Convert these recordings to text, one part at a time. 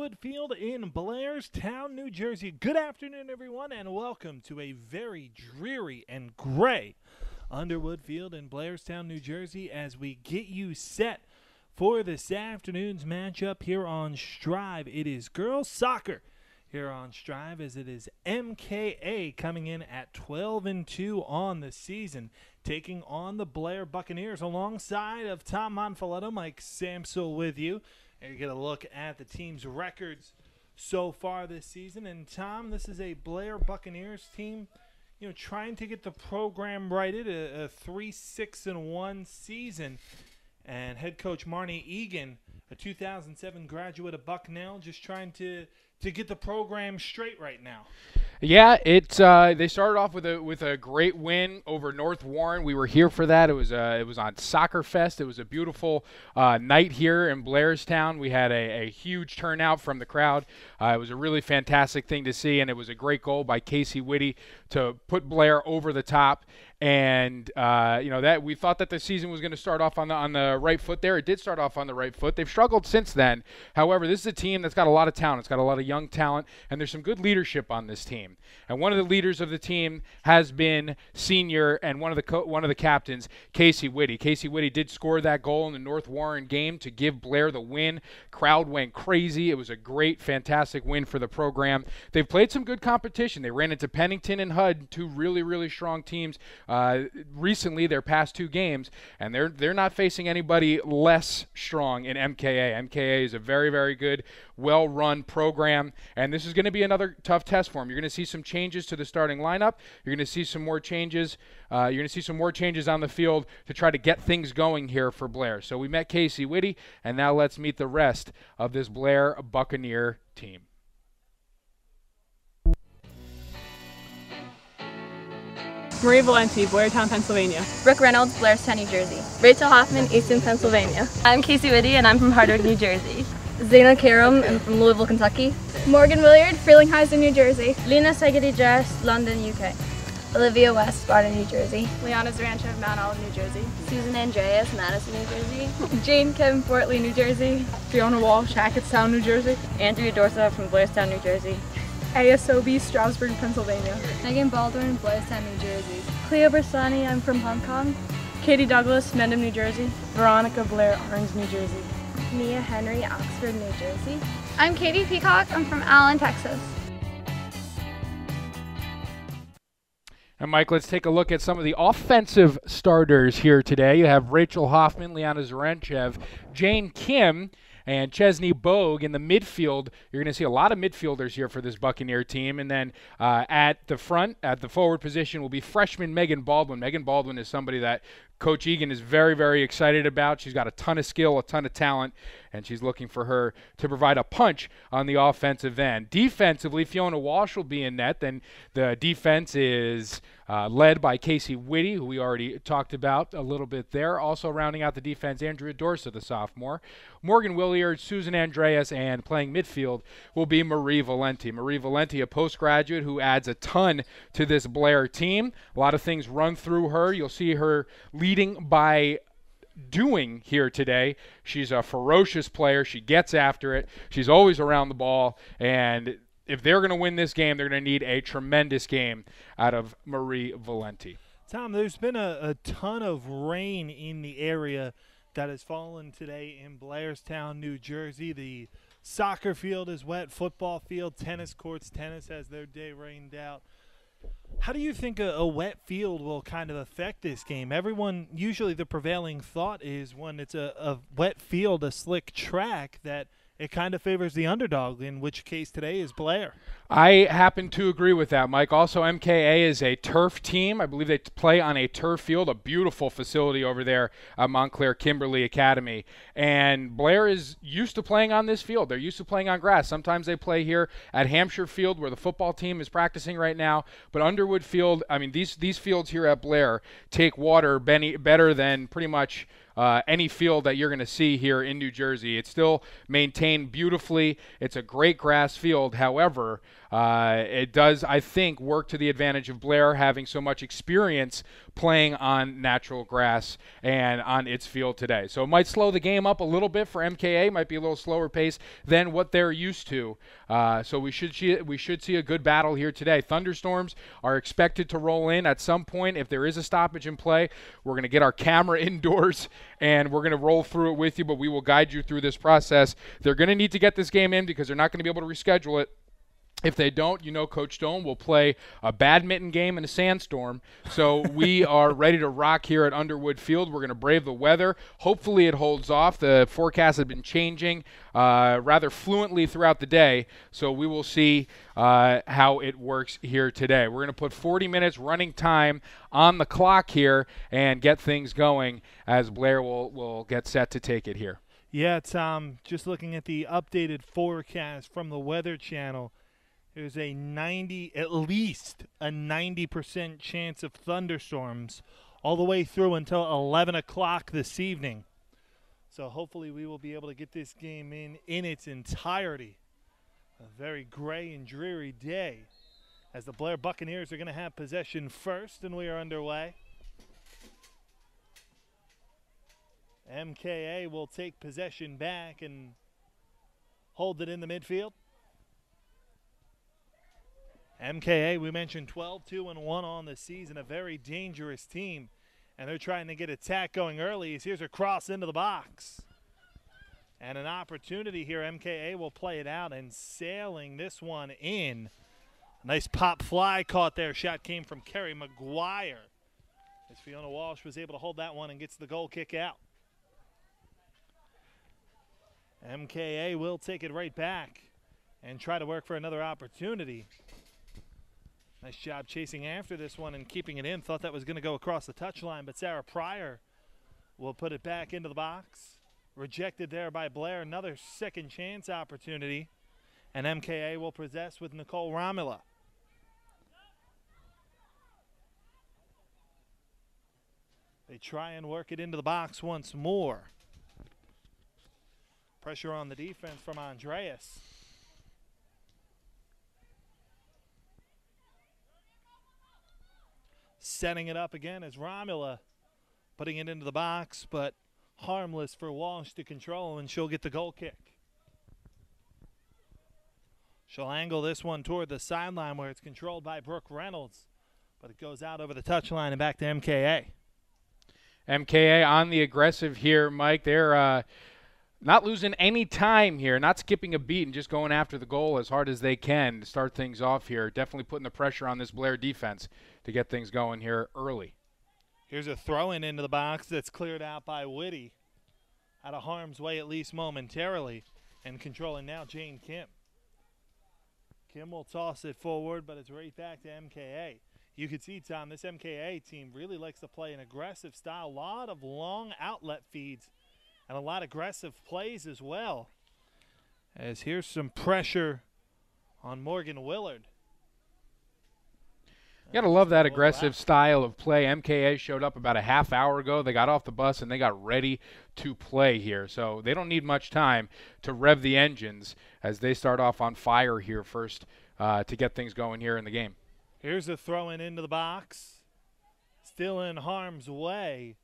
Underwood Field in Blairstown, New Jersey. Good afternoon, everyone, and welcome to a very dreary and gray Underwood Field in Blairstown, New Jersey, as we get you set for this afternoon's matchup here on Strive. It is girls soccer here on Strive, as it is MKA coming in at 12-2 on the season, taking on the Blair Buccaneers alongside of Tom Monfiletto, Mike Samsel with you. And you get a look at the team's records so far this season. And Tom, this is a Blair Buccaneers team, trying to get the program righted, a 3-6-1 season. And head coach Marnie Egan, a 2007 graduate of Bucknell, just trying to get the program straight right now. Yeah, they started off with a great win over North Warren. We were here for that. It was on Soccer Fest. It was a beautiful night here in Blairstown. We had a huge turnout from the crowd. It was a really fantastic thing to see, and it was a great goal by Casey Whitty to put Blair over the top. And that we thought that the season was going to start off on the right foot there. It did start off on the right foot. They've struggled since then. However, this is a team that's got a lot of talent. It's got a lot of young talent, and there's some good leadership on this team. And one of the leaders of the team has been senior and one of the captains, Casey Whitty. Casey Whitty did score that goal in the North Warren game to give Blair the win. Crowd went crazy. It was a great, fantastic win for the program. They've played some good competition. They ran into Pennington and Hud, two really, really strong teams recently, their past two games, and they're not facing anybody less strong in MKA. MKA is a very, very good, well-run program, and this is going to be another tough test for them. You're going to see some changes to the starting lineup. You're going to see some more changes. You're going to see some more changes on the field to try to get things going here for Blair. So we met Casey Whitty, and now let's meet the rest of this Blair Buccaneer team. Marie Valenti, Blairtown, Pennsylvania. Brooke Reynolds, Blairstown, New Jersey. Rachel Hoffman, Easton, Pennsylvania. I'm Casey Whitty, and I'm from Hardwick, New Jersey. Zena Karam, I'm from Louisville, Kentucky. Morgan Williard, Frelinghuysen, New Jersey. Lena Segedy-Jess, London, UK. Olivia West, Sparta, New Jersey. Liana Zaranchev, Mount Olive, New Jersey. Susan Andreas, Madison, New Jersey. Jane Kim, Fort Lee, New Jersey. Fiona Walsh, Hackettstown, New Jersey. Andrea Dorsa from Blairstown, New Jersey. ASOB, Stroudsburg, Pennsylvania. Megan Baldwin, Blairstown, New Jersey. Cleo Bersani, I'm from Hong Kong. Katie Douglas, Mendham, New Jersey. Veronica Blair, Orange, New Jersey. Mia Henry, Oxford, New Jersey. I'm Katie Peacock. I'm from Allen, Texas. And Mike, let's take a look at some of the offensive starters here today. You have Rachel Hoffman, Liana Zarenchev, Jane Kim, and Chesney Bogue in the midfield. You're going to see a lot of midfielders here for this Buccaneer team. And then at the front, at the forward position, will be freshman Megan Baldwin. Megan Baldwin is somebody that Coach Egan is very, very excited about. She's got a ton of skill, a ton of talent, and she's looking for her to provide a punch on the offensive end. Defensively, Fiona Walsh will be in net. Then the defense is led by Casey Whitty, who we already talked about a little bit there. Also rounding out the defense, Andrea Dorsa, the sophomore. Morgan Williard, Susan Andreas, and playing midfield will be Marie Valenti. Marie Valenti, a postgraduate who adds a ton to this Blair team. A lot of things run through her. You'll see her leading by doing here today. She's a ferocious player. She gets after it. She's always around the ball, and if they're going to win this game, they're going to need a tremendous game out of Marie Valenti. Tom, there's been a ton of rain in the area that has fallen today in Blairstown, New Jersey. The soccer field is wet, football field, tennis courts. Tennis has their day rained out. How do you think a wet field will kind of affect this game? Everyone, usually the prevailing thought is when it's a wet field, a slick track, that it kind of favors the underdog, in which case today is Blair. I happen to agree with that, Mike. Also, MKA is a turf team. I believe they play on a turf field, a beautiful facility over there at Montclair Kimberly Academy. And Blair is used to playing on this field. They're used to playing on grass. Sometimes they play here at Hampshire Field, where the football team is practicing right now. But Underwood Field, I mean, these fields here at Blair take water better than pretty much any field that you're going to see here in New Jersey. It's still maintained beautifully. It's a great grass field. However, it does, I think, work to the advantage of Blair having so much experience playing on natural grass and on its field today. So it might slow the game up a little bit for MKA. Might be a little slower pace than what they're used to. So we should see a good battle here today. Thunderstorms are expected to roll in at some point. If there is a stoppage in play, we're going to get our camera indoors and we're going to roll through it with you, but we will guide you through this process. They're going to need to get this game in because they're not going to be able to reschedule it. If they don't, you know Coach Stone will play a badminton game in a sandstorm. So we are ready to rock here at Underwood Field. We're going to brave the weather. Hopefully it holds off. The forecast has been changing rather fluently throughout the day. So we will see how it works here today. We're going to put 40 minutes running time on the clock here and get things going as Blair will get set to take it here. Yeah, Tom, just looking at the updated forecast from the Weather Channel, there's at least a 90% chance of thunderstorms all the way through until 11 o'clock this evening. So hopefully we will be able to get this game in its entirety. A very gray and dreary day as the Blair Buccaneers are going to have possession first, and we are underway. MKA will take possession back and hold it in the midfield. MKA, we mentioned 12-2-1 on the season, a very dangerous team, and they're trying to get attack going early. Here's a cross into the box. And an opportunity here. MKA will play it out and sailing this one in. A nice pop fly caught there. Shot came from Kerry McGuire. As Fiona Walsh was able to hold that one and gets the goal kick out. MKA will take it right back and try to work for another opportunity. Nice job chasing after this one and keeping it in. Thought that was going to go across the touchline, but Sarah Pryor will put it back into the box. Rejected there by Blair. Another second chance opportunity. And MKA will possess with Nicole Romula. They try and work it into the box once more. Pressure on the defense from Andreas. Setting it up again is Romula, putting it into the box, but harmless for Walsh to control, and she'll get the goal kick. She'll angle this one toward the sideline where it's controlled by Brooke Reynolds, but it goes out over the touchline and back to MKA. MKA on the aggressive here, Mike. They're not losing any time here, not skipping a beat and just going after the goal as hard as they can to start things off here. Definitely putting the pressure on this Blair defense to get things going here early. Here's a throw-in into the box that's cleared out by Whitty. Out of harm's way at least momentarily, and controlling now Jane Kim. Kim will toss it forward, but it's right back to MKA. You can see, Tom, this MKA team really likes to play an aggressive style. A lot of long outlet feeds and a lot of aggressive plays as well. As here's some pressure on Morgan Willard. You got to love that aggressive style of play. MKA showed up about a half hour ago. They got off the bus and they got ready to play here. So they don't need much time to rev the engines as they start off on fire here first to get things going here in the game. Here's a throw-in into the box. Still in harm's way,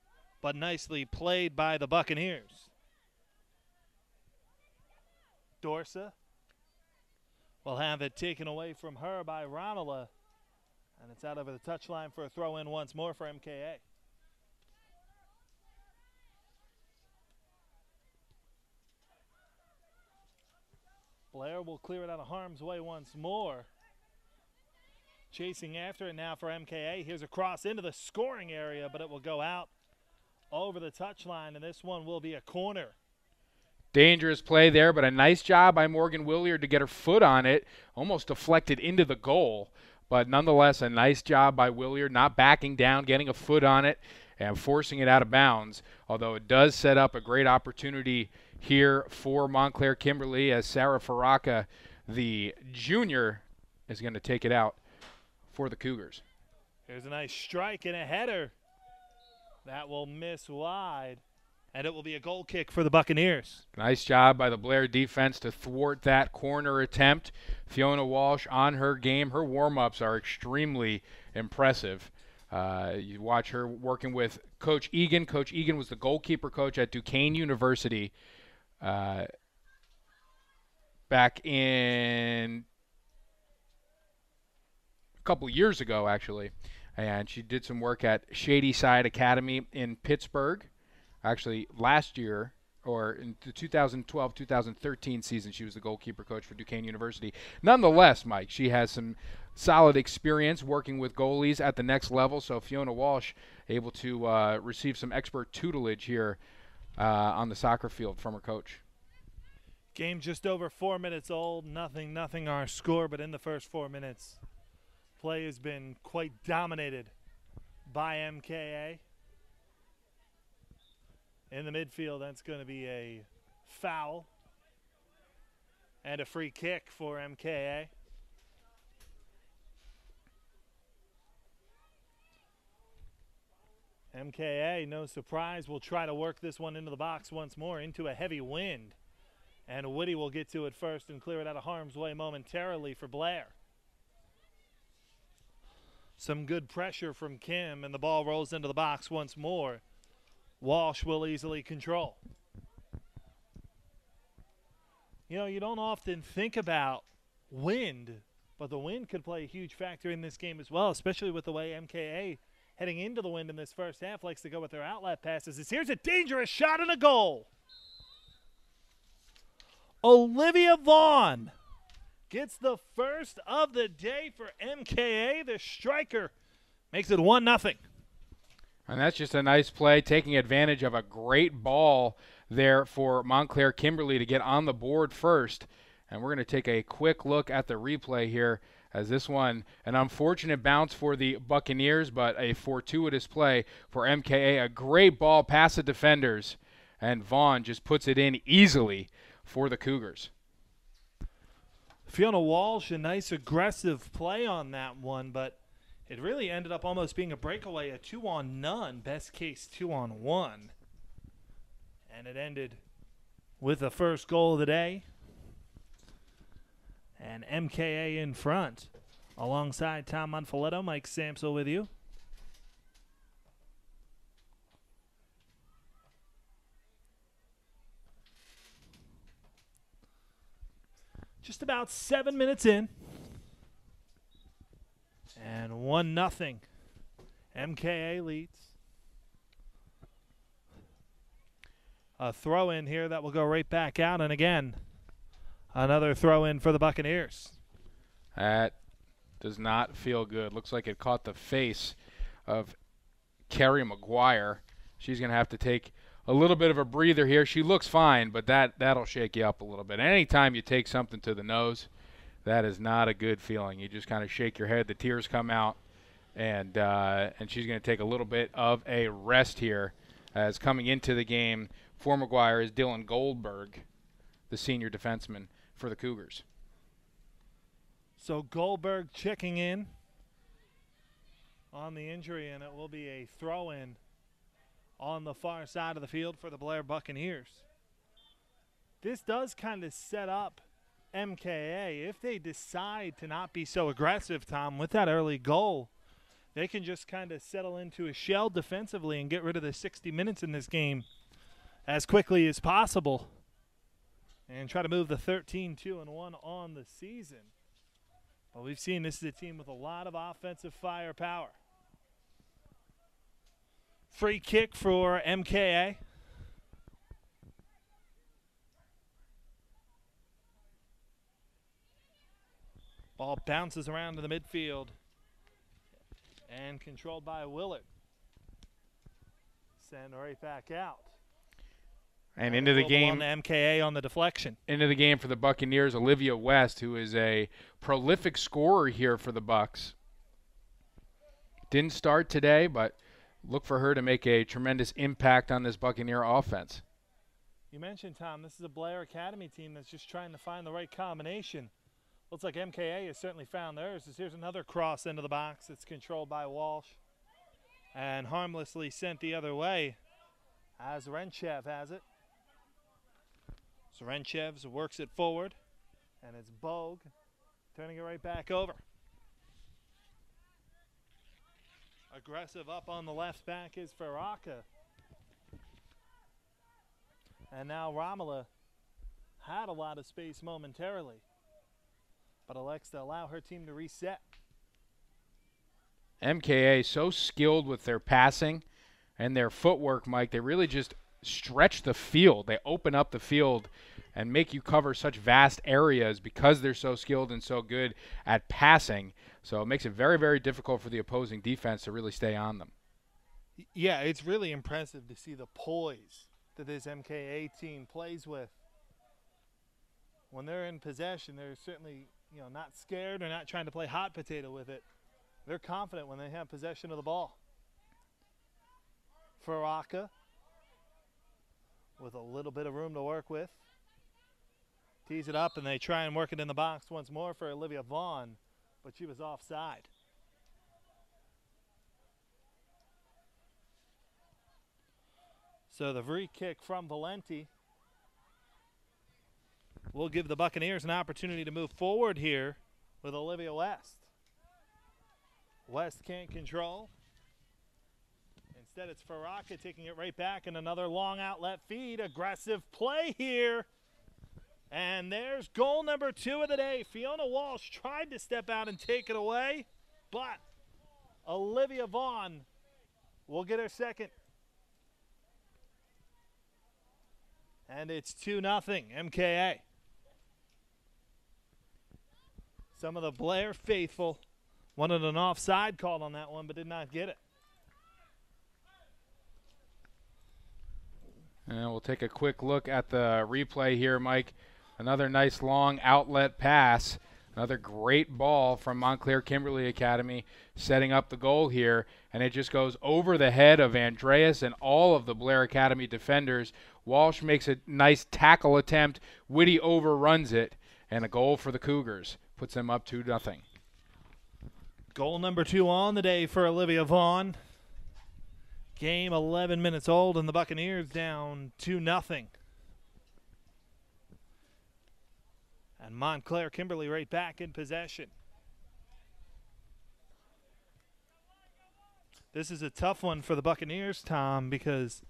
but nicely played by the Buccaneers. Dorsa will have it taken away from her by Romula. And it's out over the touchline for a throw-in once more for MKA. Blair will clear it out of harm's way once more. Chasing after it now for MKA. Here's a cross into the scoring area, but it will go out over the touchline, and this one will be a corner. Dangerous play there, but a nice job by Morgan Williard to get her foot on it. Almost deflected into the goal. But nonetheless, a nice job by Williard, not backing down, getting a foot on it, and forcing it out of bounds. Although it does set up a great opportunity here for Montclair Kimberly as Sarah Faraka, the junior, is going to take it out for the Cougars. Here's a nice strike and a header. That will miss wide. And it will be a goal kick for the Buccaneers. Nice job by the Blair defense to thwart that corner attempt. Fiona Walsh on her game. Her warm-ups are extremely impressive. You watch her working with Coach Egan. Coach Egan was the goalkeeper coach at Duquesne University back in a couple years ago, actually. And she did some work at Shady Side Academy in Pittsburgh. Actually, last year, or in the 2012-2013 season, she was the goalkeeper coach for Duquesne University. Nonetheless, Mike, she has some solid experience working with goalies at the next level, so Fiona Walsh able to receive some expert tutelage here on the soccer field from her coach. Game just over 4 minutes old. Nothing our score, but in the first 4 minutes, play has been quite dominated by MKA. In the midfield, that's going to be a foul and a free kick for MKA. MKA, no surprise, will try to work this one into the box once more, into a heavy wind. And Woody will get to it first and clear it out of harm's way momentarily for Blair. Some good pressure from Kim, and the ball rolls into the box once more. Walsh will easily control. You know, you don't often think about wind, but the wind could play a huge factor in this game as well, especially with the way MKA heading into the wind in this first half likes to go with their outlet passes. Here's a dangerous shot and a goal. Olivia Vaughn gets the first of the day for MKA. The striker makes it 1-0. And that's just a nice play, taking advantage of a great ball there for Montclair Kimberly to get on the board first. And we're going to take a quick look at the replay here, as this one, an unfortunate bounce for the Buccaneers, but a fortuitous play for MKA. A great ball past the defenders, and Vaughn just puts it in easily for the Cougars. Fiona Walsh, a nice aggressive play on that one, but it really ended up almost being a breakaway, a 2-on-none, best case 2-on-1. And it ended with the first goal of the day. And MKA in front. Alongside Tom Monfoletto, Mike Samsel with you. Just about 7 minutes in. And 1-0. MKA leads. A throw in here that will go right back out. And again, another throw in for the Buccaneers. That does not feel good. Looks like it caught the face of Carrie McGuire. She's going to have to take a little bit of a breather here. She looks fine, but that'll shake you up a little bit. Anytime you take something to the nose, that is not a good feeling. You just kind of shake your head. The tears come out, and she's going to take a little bit of a rest here. As coming into the game for McGuire is Dylan Goldberg, the senior defenseman for the Cougars. So Goldberg checking in on the injury, and it will be a throw-in on the far side of the field for the Blair Buccaneers. This does kind of set up MKA. If they decide to not be so aggressive, Tom, with that early goal, they can just kind of settle into a shell defensively and get rid of the 60 minutes in this game as quickly as possible and try to move the 13-2-1 on the season. But we've seen this is a team with a lot of offensive firepower. Free kick for MKA. Ball bounces around to the midfield and controlled by Willard. Send right back out. And into the game. On the MKA on the deflection. Into the game for the Buccaneers, Olivia West, who is a prolific scorer here for the Bucs. Didn't start today, but look for her to make a tremendous impact on this Buccaneer offense. You mentioned, Tom, this is a Blair Academy team that's just trying to find the right combination. Looks like MKA has certainly found theirs. Here's another cross into the box. It's controlled by Walsh and harmlessly sent the other way as Renchev has it. Zrenchev works it forward, and it's Bogue turning it right back over. Aggressive up on the left back is Faraka. And now Romola had a lot of space momentarily, but elects to allow her team to reset. MKA so skilled with their passing and their footwork, Mike. They really just stretch the field. They open up the field and make you cover such vast areas because they're so skilled and so good at passing. So it makes it very, very difficult for the opposing defense to really stay on them. Yeah, it's really impressive to see the poise that this MKA team plays with. When they're in possession, they're certainly, not scared or not trying to play hot potato with it. They're confident when they have possession of the ball. Faraka with a little bit of room to work with. Tees it up, and they try and work it in the box once more for Olivia Vaughn, but she was offside. So the free kick from Valenti will give the Buccaneers an opportunity to move forward here with Olivia West. West can't control. Instead, it's Faraka taking it right back, and another long outlet feed. Aggressive play here. And there's goal number 2 of the day. Fiona Walsh tried to step out and take it away, but Olivia Vaughn will get her second. And it's 2-0 MKA. Some of the Blair faithful wanted an offside call on that one, but did not get it. And we'll take a quick look at the replay here, Mike. Another nice long outlet pass. Another great ball from Montclair Kimberly Academy setting up the goal here. And it just goes over the head of Andreas and all of the Blair Academy defenders. Walsh makes a nice tackle attempt. Whitty overruns it. And a goal for the Cougars. Puts them up 2-0. Goal number 2 on the day for Olivia Vaughn. Game 11 minutes old, and the Buccaneers down 2-0. And Montclair Kimberly right back in possession. This is a tough one for the Buccaneers, Tom, because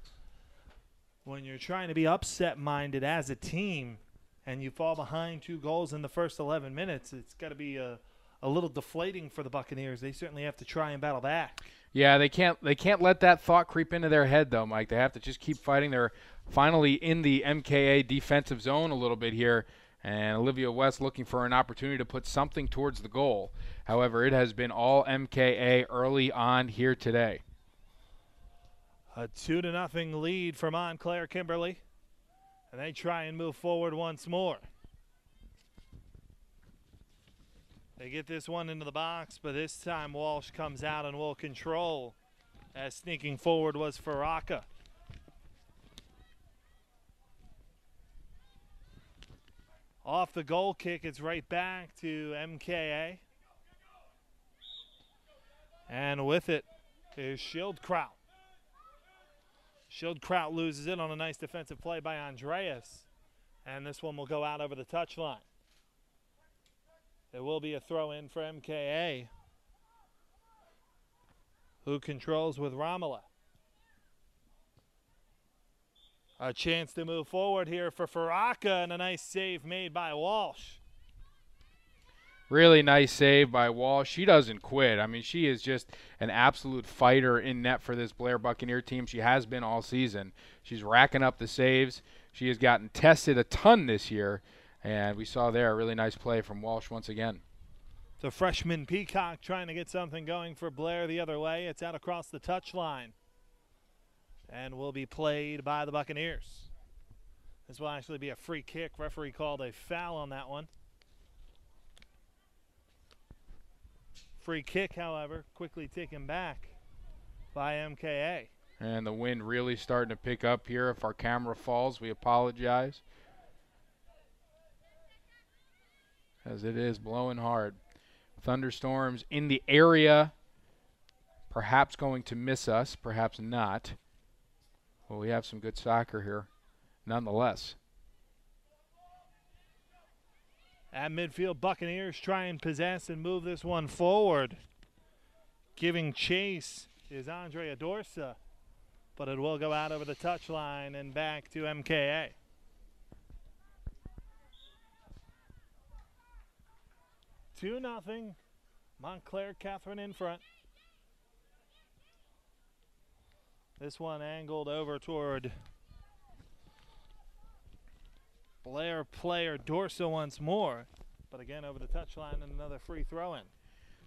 when you're trying to be upset-minded as a team and you fall behind 2 goals in the first 11 minutes, it's got to be a little deflating for the Buccaneers. They certainly have to try and battle back. Yeah, they can't let that thought creep into their head, though, Mike. They have to just keep fighting. They're finally in the MKA defensive zone a little bit here, and Olivia West looking for an opportunity to put something towards the goal. However, it has been all MKA early on here today. A 2-0 lead for Montclair Kimberly, and they try and move forward once more. They get this one into the box, but this time Walsh comes out and will control, as sneaking forward was Faraka. Off the goal kick, it's right back to MKA. And with it is Schildkraut. Schildkraut loses it on a nice defensive play by Andreas. And this one will go out over the touchline. There will be a throw in for MKA, who controls with Romola. A chance to move forward here for Faraka, and a nice save made by Walsh. Really nice save by Walsh. She doesn't quit. I mean, she is just an absolute fighter in net for this Blair Buccaneer team. She has been all season. She's racking up the saves. She has gotten tested a ton this year. And we saw there a really nice play from Walsh once again. The freshman Peacock trying to get something going for Blair the other way. It's out across the touchline and will be played by the Buccaneers. This will actually be a free kick. Referee called a foul on that one. Free kick, however, quickly taken back by MKA. And the wind really starting to pick up here. If our camera falls, we apologize, as it is blowing hard. Thunderstorms in the area, perhaps going to miss us, perhaps not. Well, we have some good soccer here, nonetheless. At midfield, Buccaneers try and possess and move this one forward. Giving chase is Andrea Dorsa, but it will go out over the touchline and back to MKA. Two nothing. Montclair Catherine in front. This one angled over toward Blair player Dorsa once more, but again over the touchline and another free throw in.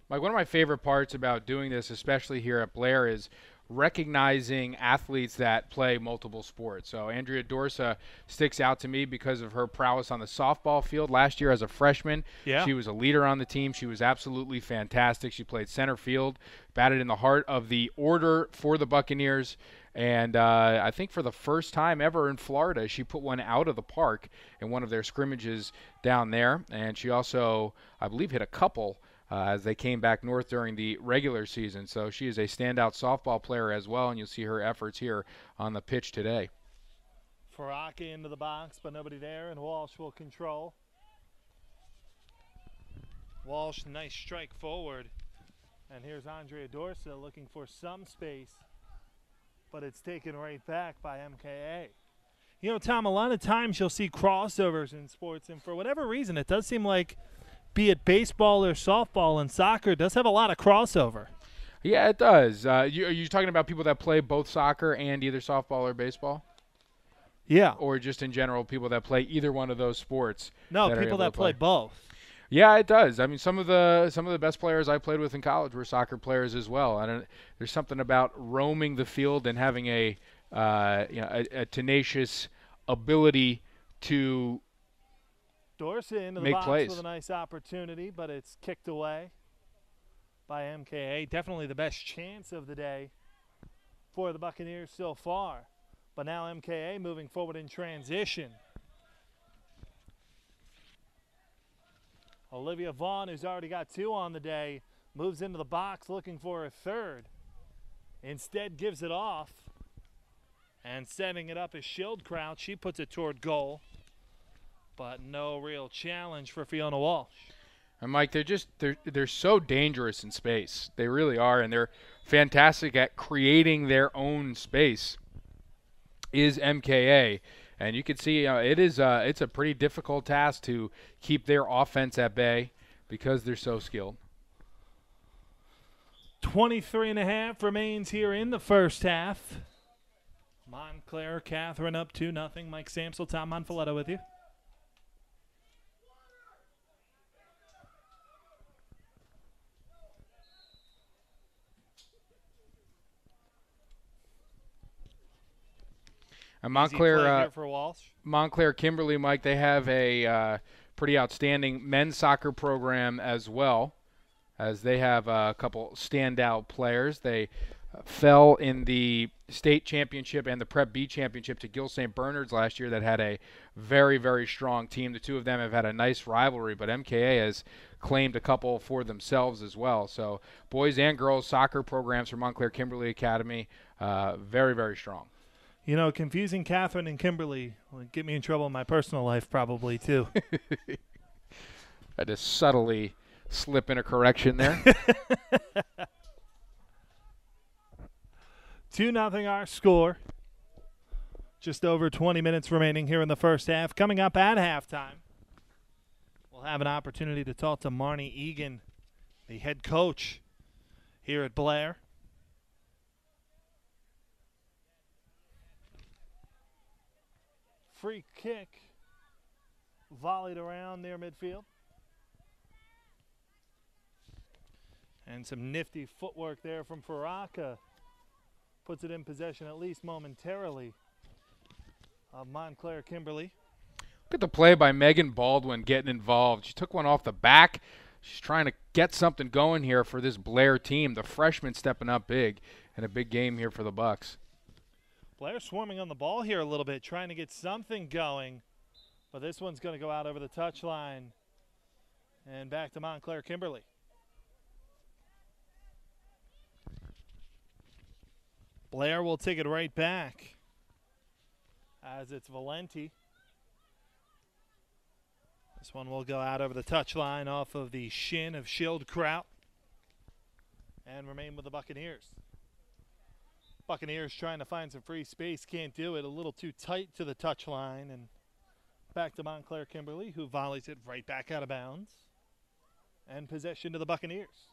Mike, one of my favorite parts about doing this, especially here at Blair, is recognizing athletes that play multiple sports. So Andrea Dorsa sticks out to me because of her prowess on the softball field. Last year as a freshman, she was a leader on the team. She was absolutely fantastic. She played center field, batted in the heart of the order for the Buccaneers. And I think for the first time ever in Florida, she put one out of the park in one of their scrimmages down there. And she also, I believe, hit a couple as they came back north during the regular season. So she is a standout softball player as well, and you'll see her efforts here on the pitch today. Faraka into the box, but nobody there, and Walsh will control. Walsh, nice strike forward. And here's Andrea Dorsa looking for some space, but it's taken right back by MKA. You know, Tom, a lot of times you'll see crossovers in sports, and for whatever reason, it does seem like, be it baseball or softball and soccer, it does have a lot of crossover. Yeah, it does. Are you talking about people that play both soccer and either softball or baseball? Yeah. Or just in general, people that play either one of those sports? No, people that play both. Yeah, it does. I mean, some of the best players I played with in college were soccer players as well. There's something about roaming the field and having a tenacious ability to Dorsa into the make box plays with a nice opportunity, but it's kicked away by MKA. Definitely the best chance of the day for the Buccaneers so far. But now MKA moving forward in transition. Olivia Vaughn, who's already got two on the day, moves into the box looking for a third. Instead gives it off. And setting it up is Schildkraut. She puts it toward goal. But no real challenge for Fiona Walsh. And Mike, they're so dangerous in space. They really are, and they're fantastic at creating their own space. Is MKA, and you can see it's a pretty difficult task to keep their offense at bay because they're so skilled. 23.5 remains here in the first half. Montclair Catherine up 2-0. Mike Samsel, Tom Monfoletta with you. And Montclair Kimberly, Mike, they have a pretty outstanding men's soccer program as well, as they have a couple standout players. They fell in the state championship and the Prep B championship to Gill St. Bernard's last year that had a very, very strong team. The two of them have had a nice rivalry, but MKA has claimed a couple for themselves as well. So boys and girls soccer programs for Montclair Kimberly Academy, very, very strong. You know, confusing Catherine and Kimberly will get me in trouble in my personal life probably, too. I just subtly slip in a correction there. 2-0 our score. Just over 20 minutes remaining here in the first half. Coming up at halftime, we'll have an opportunity to talk to Marnie Egan, the head coach here at Blair. Free kick volleyed around near midfield. And some nifty footwork there from Faraka. Puts it in possession at least momentarily of Montclair Kimberly. Look at the play by Megan Baldwin getting involved. She took one off the back. She's trying to get something going here for this Blair team. The freshman stepping up big in a big game here for the Bucks. Blair swarming on the ball here a little bit, trying to get something going. But this one's going to go out over the touchline and back to Montclair Kimberly. Blair will take it right back. as it's Valenti. This one will go out over the touchline off of the shin of Schildkraut and remain with the Buccaneers. Buccaneers trying to find some free space, can't do it. A little too tight to the touchline, and back to Montclair Kimberly, who volleys it right back out of bounds. And possession to the Buccaneers.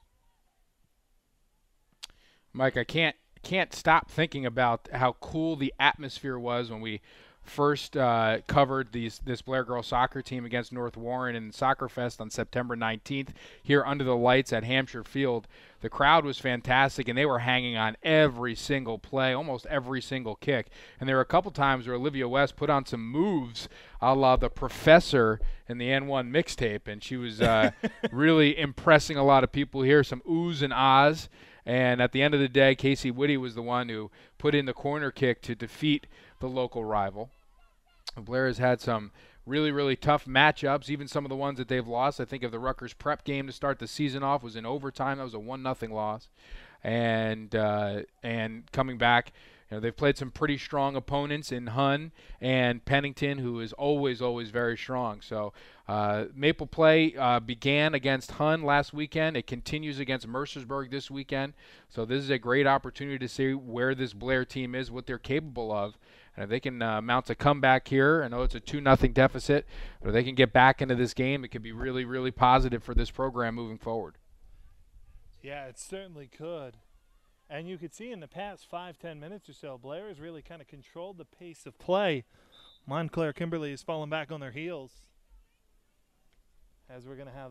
Mike, I can't stop thinking about how cool the atmosphere was when we first covered this Blair girls soccer team against North Warren in Soccer Fest on September 19th here under the lights at Hampshire Field. The crowd was fantastic, and they were hanging on every single play, almost every single kick. And there were a couple times where Olivia West put on some moves a la the Professor in the N1 mixtape, and she was really impressing a lot of people here, some oohs and ahs. And at the end of the day, Casey Whitty was the one who put in the corner kick to defeat the local rival. Blair has had some really, really tough matchups, even some of the ones that they've lost. I think of the Rutgers prep game to start the season off was in overtime. That was a 1-0 loss. And coming back, they've played some pretty strong opponents in Hunn and Pennington, who is always, always very strong. So Maple play began against Hunn last weekend. It continues against Mercersburg this weekend. So this is a great opportunity to see where this Blair team is, what they're capable of. And if they can mount a comeback here, I know it's a 2-0 deficit, but if they can get back into this game, it could be really, really positive for this program moving forward. Yeah, it certainly could. And you could see in the past 5-10 minutes or so, Blair has really kind of controlled the pace of play. Montclair Kimberly has fallen back on their heels, as we're going to have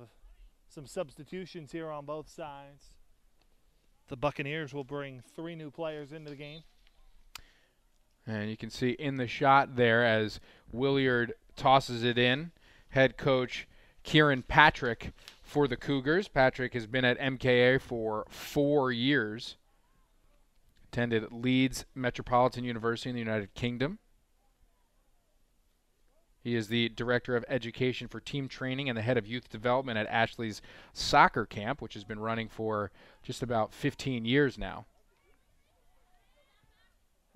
some substitutions here on both sides. The Buccaneers will bring 3 new players into the game. And you can see in the shot there as Williard tosses it in, head coach Kieran Patrick for the Cougars. Patrick has been at MKA for 4 years. Attended Leeds Metropolitan University in the United Kingdom. He is the Director of Education for Team Training and the Head of Youth Development at Ashley's Soccer Camp, which has been running for just about 15 years now.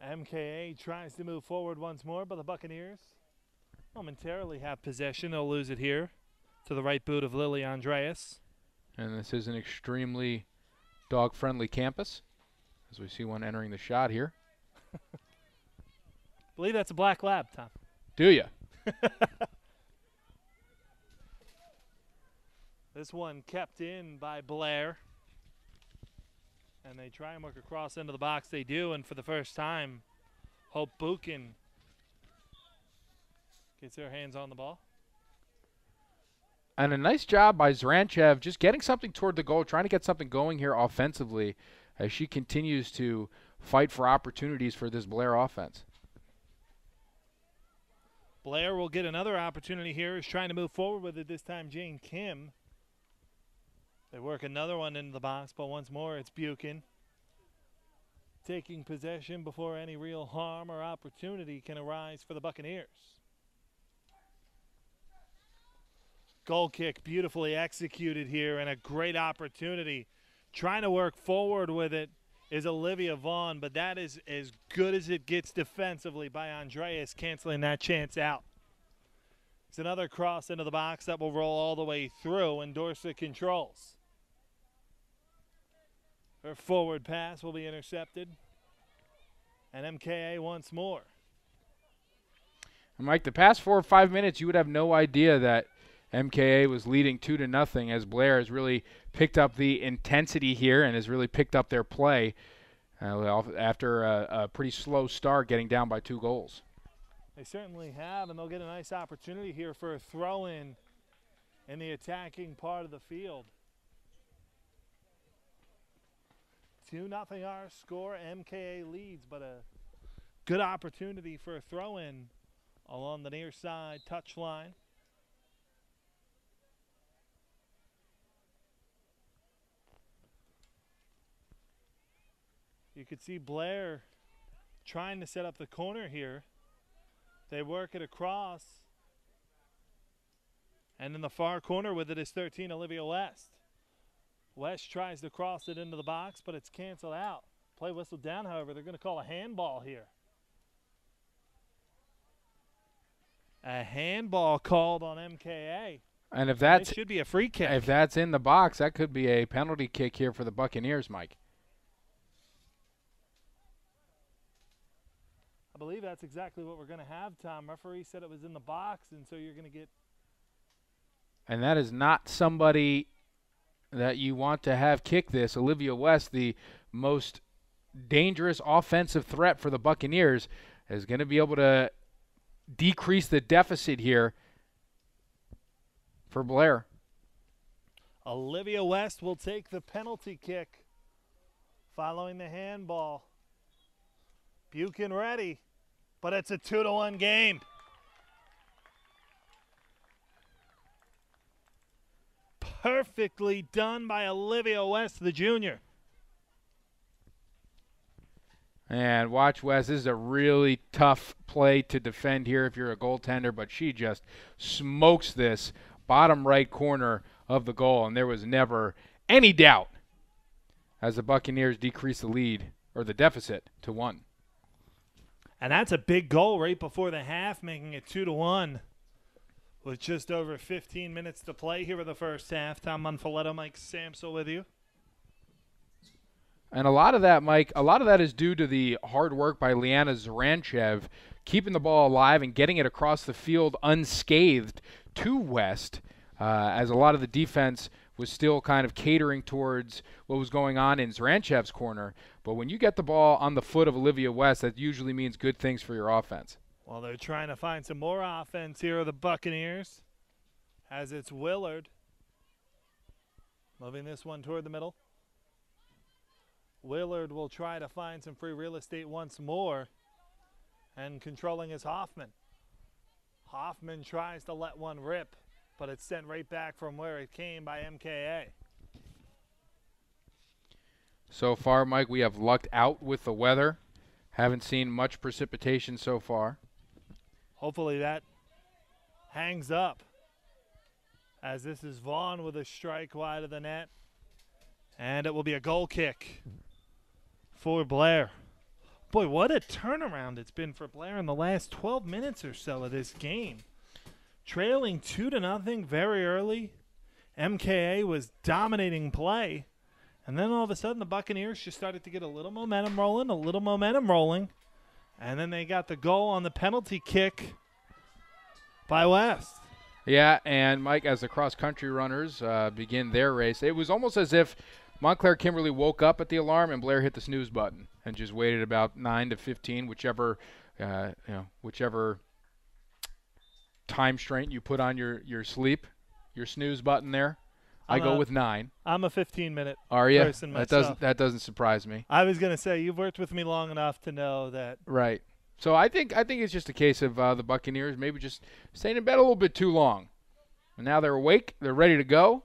MKA tries to move forward once more, but the Buccaneers momentarily have possession. They'll lose it here to the right boot of Lily Andreas. And this is an extremely dog-friendly campus, as we see one entering the shot here. I believe that's a black lab, Tom. Do you? This one kept in by Blair. And they try and work across into the box. They do, and for the first time, Hope Buchan gets her hands on the ball. And a nice job by Zranchev just getting something toward the goal, trying to get something going here offensively as she continues to fight for opportunities for this Blair offense. Blair will get another opportunity here. Is trying to move forward with it, this time Jane Kim. They work another one into the box, but once more it's Buchan taking possession before any real harm or opportunity can arise for the Buccaneers. Goal kick beautifully executed here, and a great opportunity. Trying to work forward with it is Olivia Vaughn, but that is as good as it gets defensively by Andreas, canceling that chance out. It's another cross into the box that will roll all the way through, and Dorset controls. Her forward pass will be intercepted. And MKA once more. And Mike, the past 4 or 5 minutes, you would have no idea that MKA was leading 2-0 as Blair has really picked up the intensity here and has really picked up their play after a pretty slow start, getting down by 2 goals. They certainly have, and they'll get a nice opportunity here for a throw-in in the attacking part of the field. 2-0 our score. MKA leads, but a good opportunity for a throw-in along the near side touchline. You could see Blair trying to set up the corner here. They work it across. And in the far corner with it is 13, Olivia West. West tries to cross it into the box, but it's canceled out. Play whistled down, however. They're going to call a handball here. A handball called on MKA. And if It should be a free kick. If that's in the box, that could be a penalty kick here for the Buccaneers, Mike. I believe that's exactly what we're going to have, Tom. Referee said it was in the box, and so you're going to get. And that is not somebody that you want to have kick this. Olivia West, the most dangerous offensive threat for the Buccaneers, is going to be able to decrease the deficit here for Blair. Olivia West will take the penalty kick following the handball. Buchan ready, but it's a 2-1 game. Perfectly done by Olivia West, the junior. And watch West. This is a really tough play to defend here if you're a goaltender, but she just smokes this bottom right corner of the goal, and there was never any doubt as the Buccaneers decrease the lead, or the deficit, to 1. And that's a big goal right before the half, making it 2-1 with just over 15 minutes to play here in the first half. Tom Monfoletto, Mike Samsel with you. And a lot of that, Mike, is due to the hard work by Liana Zaranchev, keeping the ball alive and getting it across the field unscathed to West, as a lot of the defense was still kind of catering towards what was going on in Zaranchev's corner. But when you get the ball on the foot of Olivia West, that usually means good things for your offense. Well, they're trying to find some more offense here, the Buccaneers, as it's Willard moving this one toward the middle. Willard will try to find some free real estate once more, and controlling is Hoffman. Hoffman tries to let one rip, but it's sent right back from where it came by MKA. So far, Mike, we have lucked out with the weather. Haven't seen much precipitation so far. Hopefully that hangs up, as this is Vaughn with a strike wide of the net. And it will be a goal kick for Blair. Boy, what a turnaround it's been for Blair in the last 12 minutes or so of this game. Trailing 2-0 very early. MKA was dominating play. And then all of a sudden the Buccaneers just started to get a little momentum rolling. And then they got the goal on the penalty kick by West. Yeah, and Mike, as the cross-country runners begin their race, it was almost as if Montclair Kimberly woke up at the alarm and Blair hit the snooze button and just waited about 9 to 15, whichever time strain you put on your sleep, your snooze button there. I go with 9. I'm a 15-minute Are person you? myself. That doesn't surprise me. I was going to say, you've worked with me long enough to know that. Right. So I think it's just a case of the Buccaneers maybe just staying in bed a little bit too long. And now they're awake, they're ready to go,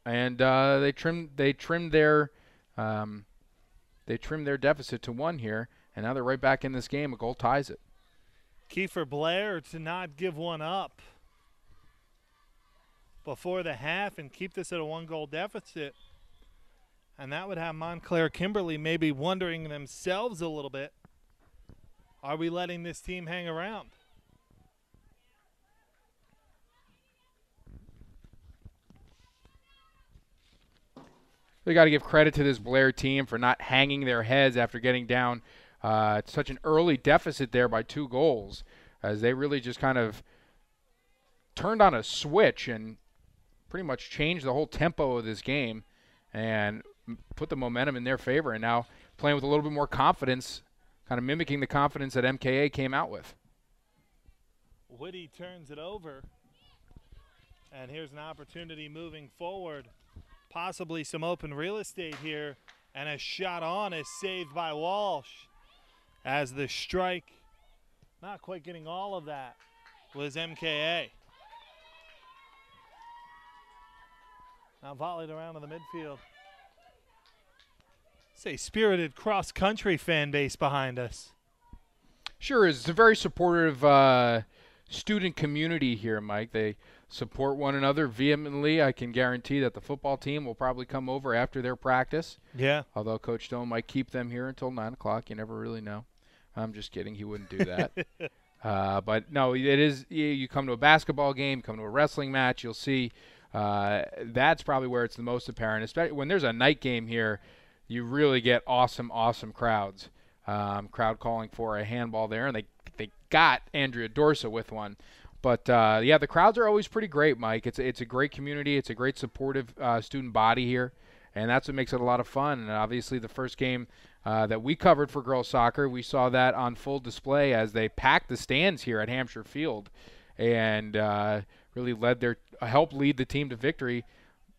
and they trimmed their deficit to 1 here, and now they're right back in this game. A goal ties it. Key for Blair to not give one up before the half and keep this at a 1-goal deficit. And that would have Montclair Kimberly maybe wondering themselves a little bit, are we letting this team hang around? They got to give credit to this Blair team for not hanging their heads after getting down such an early deficit there by 2 goals, as they really just kind of turned on a switch and pretty much changed the whole tempo of this game and put the momentum in their favor, and now playing with a little bit more confidence, kind of mimicking the confidence that MKA came out with. Woody turns it over, and here's an opportunity moving forward. Possibly some open real estate here, and a shot on is saved by Walsh, as the strike, not quite getting all of that, was MKA. Now volleyed around in the midfield. It's a spirited cross-country fan base behind us. Sure is. It's a very supportive student community here, Mike. They support one another vehemently. I can guarantee that the football team will probably come over after their practice. Yeah. Although Coach Stone might keep them here until 9 o'clock. You never really know. I'm just kidding. He wouldn't do that. But no, it is. You come to a basketball game, come to a wrestling match, you'll see that's probably where it's the most apparent. Especially when there's a night game here, you really get awesome crowds. Crowd calling for a handball there, and they got Andrea Dorsa with one. But yeah, the crowds are always pretty great, Mike. It's a great community. It's a great supportive student body here, and that's what makes it a lot of fun. And obviously, the first game that we covered for girls soccer, we saw that on full display as they packed the stands here at Hampshire Field, and really helped lead the team to victory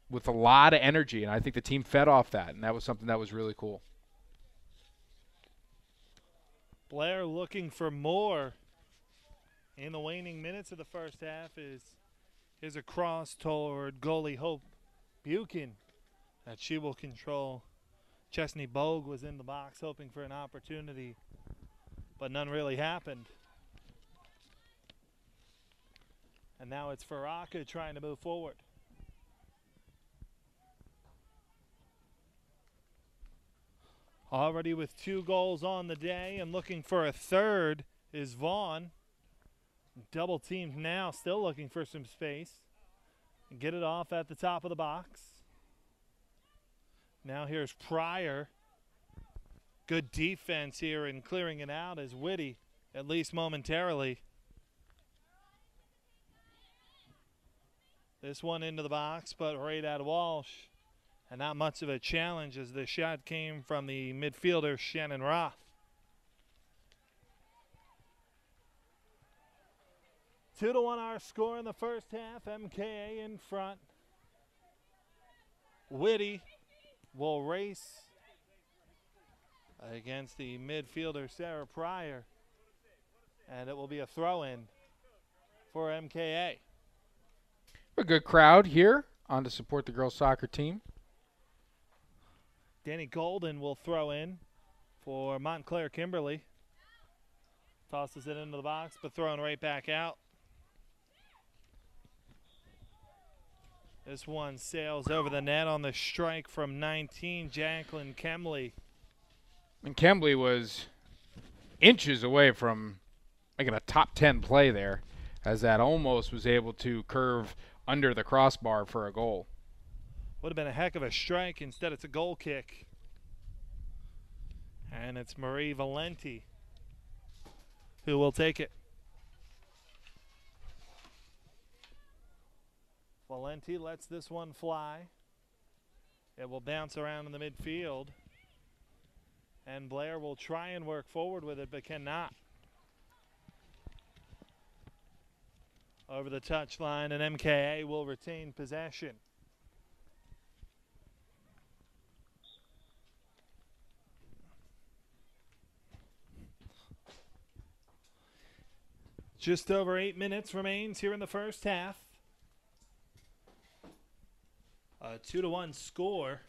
with a lot of energy. And I think the team fed off that, and that was something that was really cool. Blair looking for more in the waning minutes of the first half. Is a cross toward goalie Hope Buchan that she will control. Chesney Bogue was in the box hoping for an opportunity, but none really happened. And now it's Faraka trying to move forward. Already with 2 goals on the day and looking for a third is Vaughn. Double teamed now, still looking for some space. And get it off at the top of the box. Now here's Pryor. Good defense here in clearing it out as Whitty, at least momentarily. This one into the box, but right at Walsh. And not much of a challenge as the shot came from the midfielder, Shannon Roth. Two to 1 our score in the first half. MKA in front. Whitty will race against the midfielder, Sarah Pryor. And it will be a throw-in for MKA. A good crowd here on to support the girls soccer team. Danny Golden will throw in for Montclair Kimberly. Tosses it into the box, but thrown right back out. This one sails over the net on the strike from 19, Jacqueline Kemley. And Kemley was inches away from making a top 10 play there, as that almost was able to curve under the crossbar for a goal. Would have been a heck of a strike. Instead, it's a goal kick. And it's Marie Valenti who will take it. Valenti lets this one fly. It will bounce around in the midfield. And Blair will try and work forward with it, but cannot. Over the touchline, and MKA will retain possession. Just over 8 minutes remains here in the first half. A 2-1 score.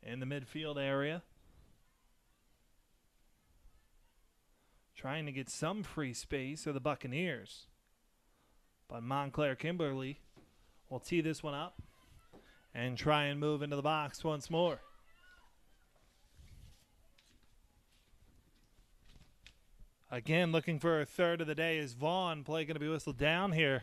In the midfield area. Trying to get some free space are the Buccaneers. But Montclair Kimberly will tee this one up and try and move into the box once more. Again, looking for a third of the day is Vaughn. Play going to be whistled down here.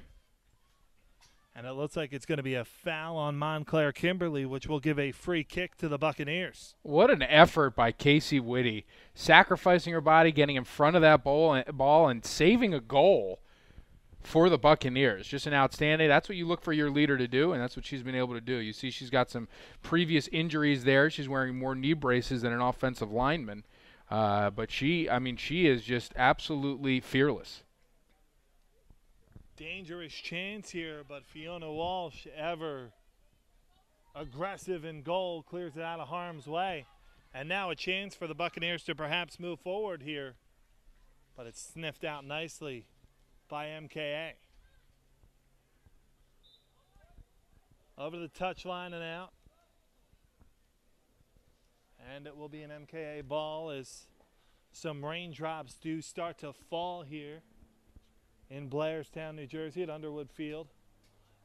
And it looks like it's going to be a foul on Montclair Kimberly, which will give a free kick to the Buccaneers. What an effort by Casey Whitty, sacrificing her body, getting in front of that ball and saving a goal for the Buccaneers. Just an outstanding. That's what you look for your leader to do, and that's what she's been able to do. You see she's got some previous injuries there. She's wearing more knee braces than an offensive lineman. But she is just absolutely fearless. Dangerous chance here, but Fiona Walsh, ever aggressive in goal, clears it out of harm's way. And now a chance for the Buccaneers to perhaps move forward here. But it's sniffed out nicely by MKA. Over the touchline and out. And it will be an MKA ball as some raindrops do start to fall here in Blairstown, New Jersey at Underwood Field.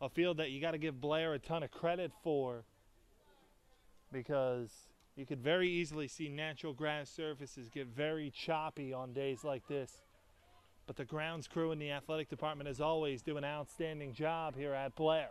A field that you got to give Blair a ton of credit for, because You could very easily see natural grass surfaces get very choppy on days like this. But the grounds crew in the athletic department, as always, do an outstanding job here at Blair.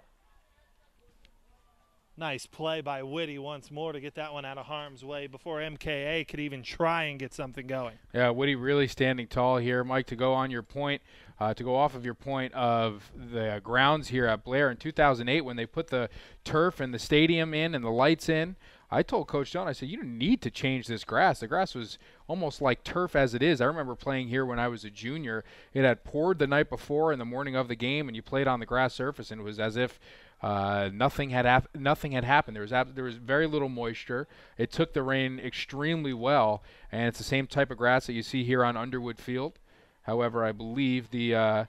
Nice play by Whitty once more to get that one out of harm's way before MKA could even try and get something going. Yeah, Whitty really standing tall here. Mike, to go on your point, to go off of your point of the grounds here at Blair in 2008 when they put the turf and the stadium in and the lights in, I told Coach John, I said, you don't need to change this grass. The grass was almost like turf as it is. I remember playing here when I was a junior. It had poured the night before in the morning of the game, and you played on the grass surface, and it was as if nothing had happened. There was very little moisture. It took the rain extremely well, and it's the same type of grass that you see here on Underwood Field. However, I believe the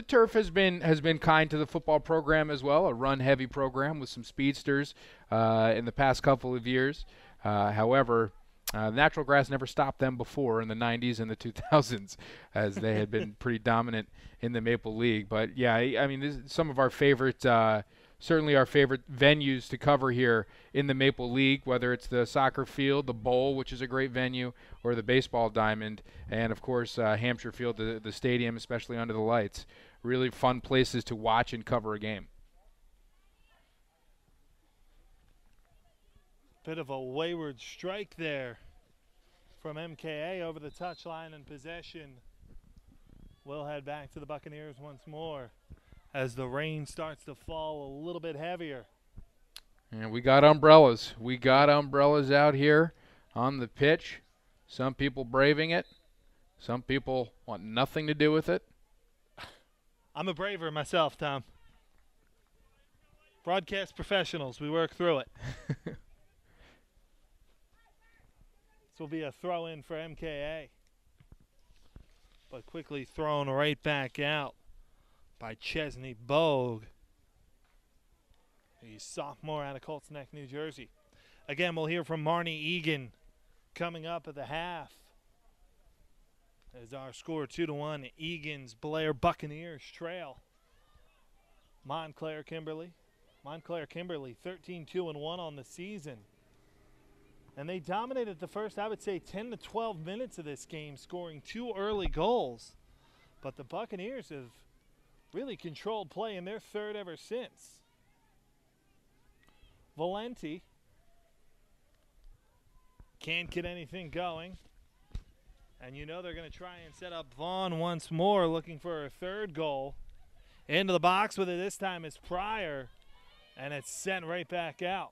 turf has been kind to the football program as well, a run-heavy program with some speedsters in the past couple of years. However, natural grass never stopped them before in the 90s and the 2000s, as they had been pretty dominant in the Maple League. But, yeah, I mean, this is some of our favorite certainly our favorite venues to cover here in the Maple League, whether it's the soccer field, the bowl, which is a great venue, or the baseball diamond, and, of course, Hampshire Field, the stadium, especially under the lights. Really fun places to watch and cover a game. Bit of a wayward strike there from MKA over the touchline, and possession will head back to the Buccaneers once more as the rain starts to fall a little bit heavier. And we got umbrellas. We got umbrellas out here on the pitch. Some people braving it. Some people want nothing to do with it. I'm a braver myself, Tom. Broadcast professionals, we work through it. This will be a throw-in for MKA, but quickly thrown right back out by Chesney Bogue, the sophomore out of Colts Neck, New Jersey. Again, we'll hear from Marnie Egan coming up at the half. As our score 2-1, Egan's Blair Buccaneers trail Montclair Kimberly. Montclair Kimberly 13-2-1 on the season. And they dominated the first, I would say, 10 to 12 minutes of this game, scoring 2 early goals. But the Buccaneers have really controlled play in their third ever since. Valenti can't get anything going. And you know they're going to try and set up Vaughn once more, looking for a third goal. Into the box with it this time is Pryor, and it's sent right back out.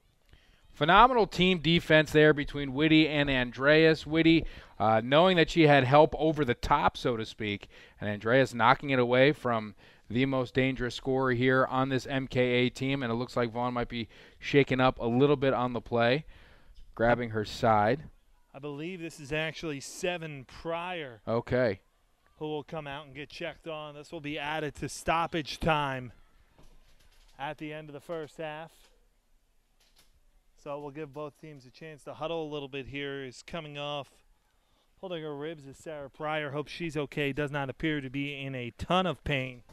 Phenomenal team defense there between Whitty and Andreas. Whitty knowing that she had help over the top, so to speak, and Andreas knocking it away from the most dangerous scorer here on this MKA team, and it looks like Vaughn might be shaken up a little bit on the play, grabbing her side. I believe this is actually 7 Pryor. Okay. Who will come out and get checked on. This will be added to stoppage time at the end of the first half. So we'll give both teams a chance to huddle a little bit here. Is coming off, holding her ribs is Sarah Pryor. Hope she's okay. Does not appear to be in a ton of pain.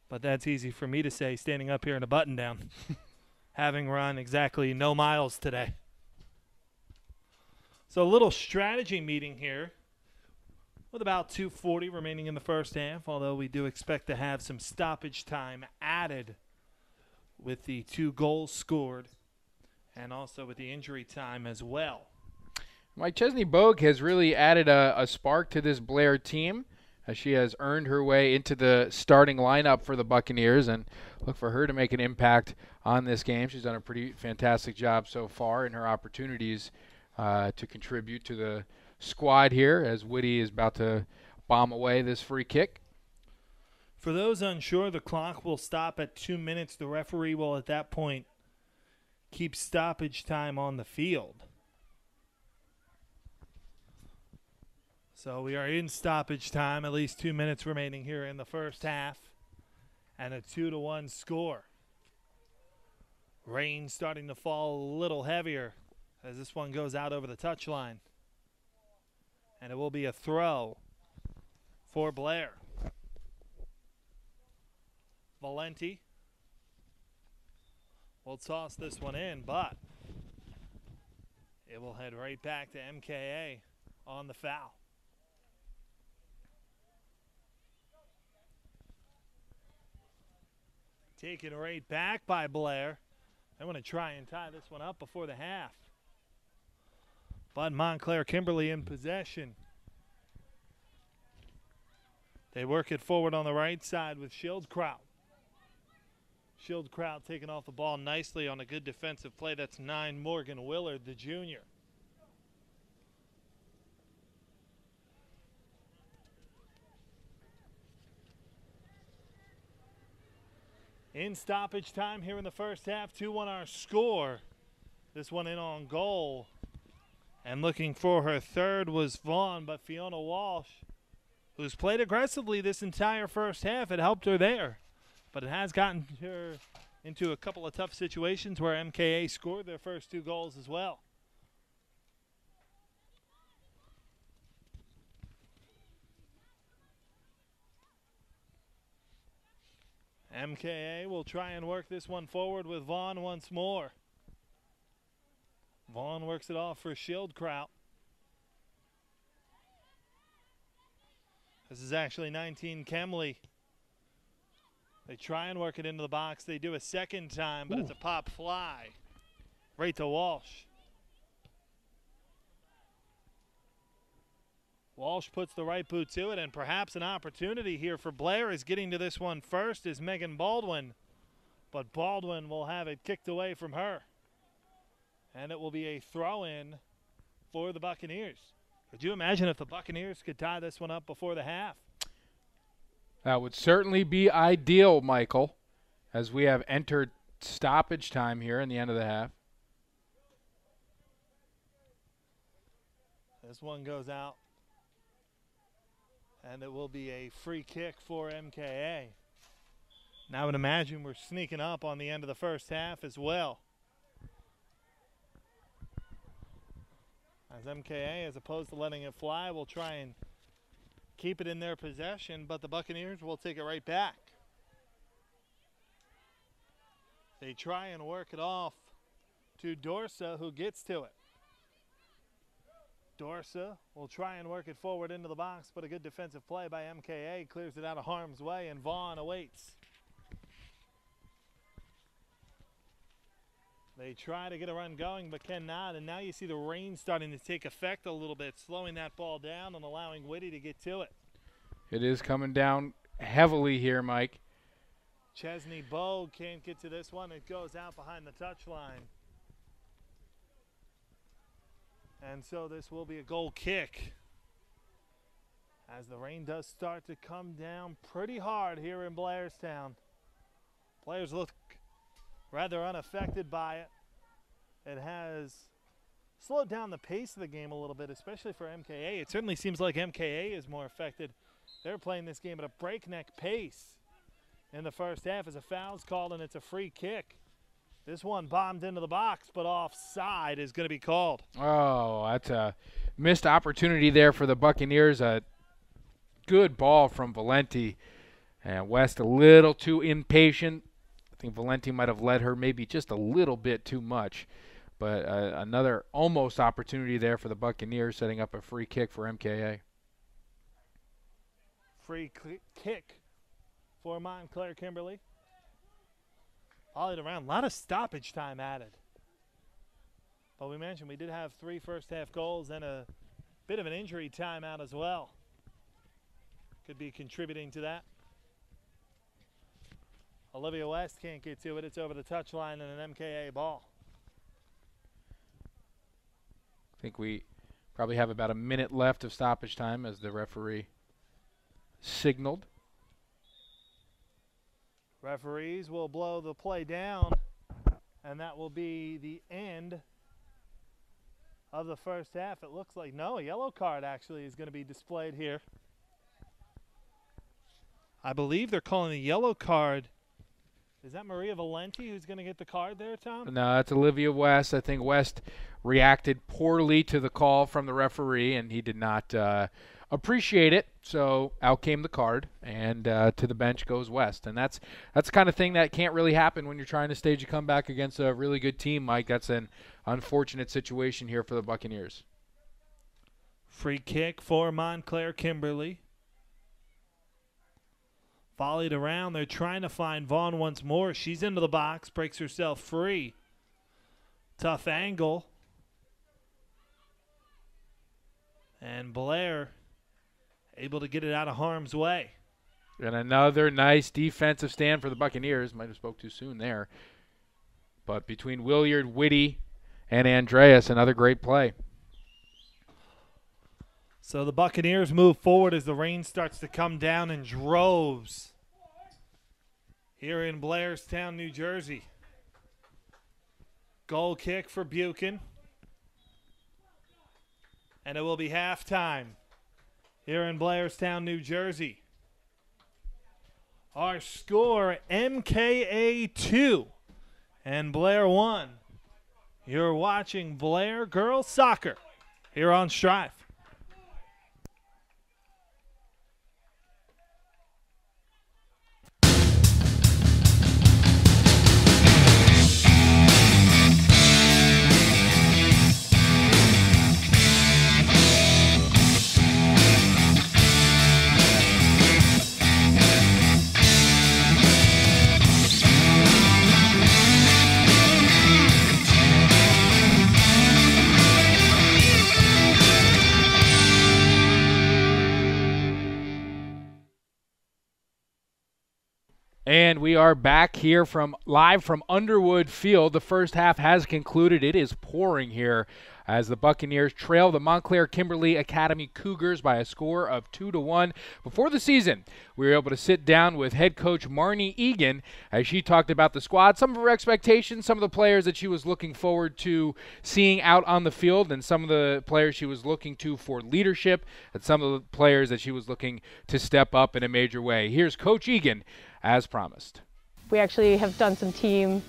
But that's easy for me to say standing up here in a button down. Having run exactly no miles today. So a little strategy meeting here with about 2:40 remaining in the first half, although we do expect to have some stoppage time added with the 2 goals scored and also with the injury time as well. Mike, Chesney Bogue has really added a spark to this Blair team as she has earned her way into the starting lineup for the Buccaneers, and look for her to make an impact on this game. She's done a pretty fantastic job so far in her opportunities to contribute to the squad here as Whitty is about to bomb away this free kick. For those unsure, the clock will stop at 2 minutes. The referee will at that point keep stoppage time on the field. So we are in stoppage time, at least 2 minutes remaining here in the first half, and a 2-1 score. Rain starting to fall a little heavier as this one goes out over the touchline. And it will be a throw for Blair. Valenti will toss this one in, but It will head right back to MKA on the foul. Taken right back by Blair. They want to try and tie this one up before the half. But Montclair Kimberly in possession. They work it forward on the right side with Schildkraut. Schildkraut taking off the ball nicely on a good defensive play. That's 9 Morgan Willard, the junior. In stoppage time here in the first half, 2-1 our score. This one in on goal. And looking for her third was Vaughn, but Fiona Walsh, who's played aggressively this entire first half, it helped her there. But it has gotten her into a couple of tough situations where MKA scored their first 2 goals as well. MKA will try and work this one forward with Vaughn once more. Vaughn works it off for Schildkraut. This is actually 19 Kemley. They try and work it into the box. They do a second time, but it's a pop fly right to Walsh. Walsh puts the right boot to it, and perhaps an opportunity here for Blair is getting to this one first is Megan Baldwin. But Baldwin will have it kicked away from her. And it will be a throw-in for the Buccaneers. Could you imagine if the Buccaneers could tie this one up before the half? That would certainly be ideal, Michael, as we have entered stoppage time here in the end of the half. This one goes out. And it will be a free kick for MKA. Now I would imagine we're sneaking up on the end of the first half as well. As MKA, as opposed to letting it fly, will try and keep it in their possession, but the Buccaneers will take it right back. They try and work it off to Dorsa, who gets to it. Dorsa will try and work it forward into the box, but a good defensive play by MKA clears it out of harm's way, and Vaughn awaits. They try to get a run going, but cannot, and now you see the rain starting to take effect a little bit, slowing that ball down and allowing Whitty to get to it. It is coming down heavily here, Mike. Chesney Bogue can't get to this one. It goes out behind the touchline. And so this will be a goal kick, as the rain does start to come down pretty hard here in Blairstown. Players look rather unaffected by it. It has slowed down the pace of the game a little bit, especially for MKA. It certainly seems like MKA is more affected. They're playing this game at a breakneck pace in the first half as a foul's called and it's a free kick. This one bombed into the box, but offside is going to be called. Oh, that's a missed opportunity there for the Buccaneers. A good ball from Valenti. And West a little too impatient. I think Valenti might have led her maybe just a little bit too much. But another almost opportunity there for the Buccaneers, setting up a free kick for MKA. Free kick for Montclair Kimberly. Volleyed around. A lot of stoppage time added. But we mentioned we did have 3 first-half goals and a bit of an injury timeout as well. Could be contributing to that. Olivia West can't get to it. It's over the touchline and an MKA ball. I think we probably have about a minute left of stoppage time as the referee signaled. Referees will blow the play down, and that will be the end of the first half. It looks like, no, a yellow card actually is going to be displayed here. I believe they're calling the yellow card. Is that Maria Valenti who's going to get the card there, Tom? No, that's Olivia West. I think West reacted poorly to the call from the referee, and he did not appreciate it. So out came the card, and to the bench goes West. And that's the kind of thing that can't really happen when you're trying to stage a comeback against a really good team, Mike. That's an unfortunate situation here for the Buccaneers. Free kick for Montclair Kimberly. Volleyed around. They're trying to find Vaughn once more. She's into the box, breaks herself free. Tough angle. And Blair able to get it out of harm's way. And another nice defensive stand for the Buccaneers. Might have spoke too soon there. But between Williard, Whitty, and Andreas, another great play. So the Buccaneers move forward as the rain starts to come down in droves here in Blairstown, New Jersey. Goal kick for Buchan. And it will be halftime here in Blairstown, New Jersey. Our score, MKA 2 and Blair 1. You're watching Blair Girls Soccer here on Strive. And we are back here live from Underwood Field. The first half has concluded. It is pouring here as the Buccaneers trail the Montclair Kimberly Academy Cougars by a score of 2-1. Before the season, we were able to sit down with head coach Marnie Egan as she talked about the squad, some of her expectations, some of the players that she was looking forward to seeing out on the field, and some of the players she was looking to for leadership, and some of the players that she was looking to step up in a major way. Here's Coach Egan as promised. We actually have done some team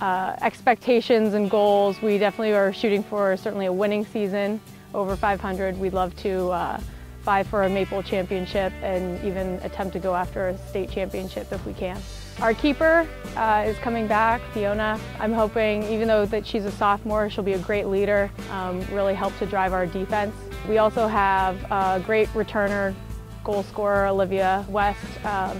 expectations and goals. We definitely are shooting for certainly a winning season, over 500. We'd love to vie for a Maple championship and even attempt to go after a state championship if we can. Our keeper is coming back, Fiona. I'm hoping, even though that she's a sophomore, she'll be a great leader, really help to drive our defense. We also have a great returner, goal scorer Olivia West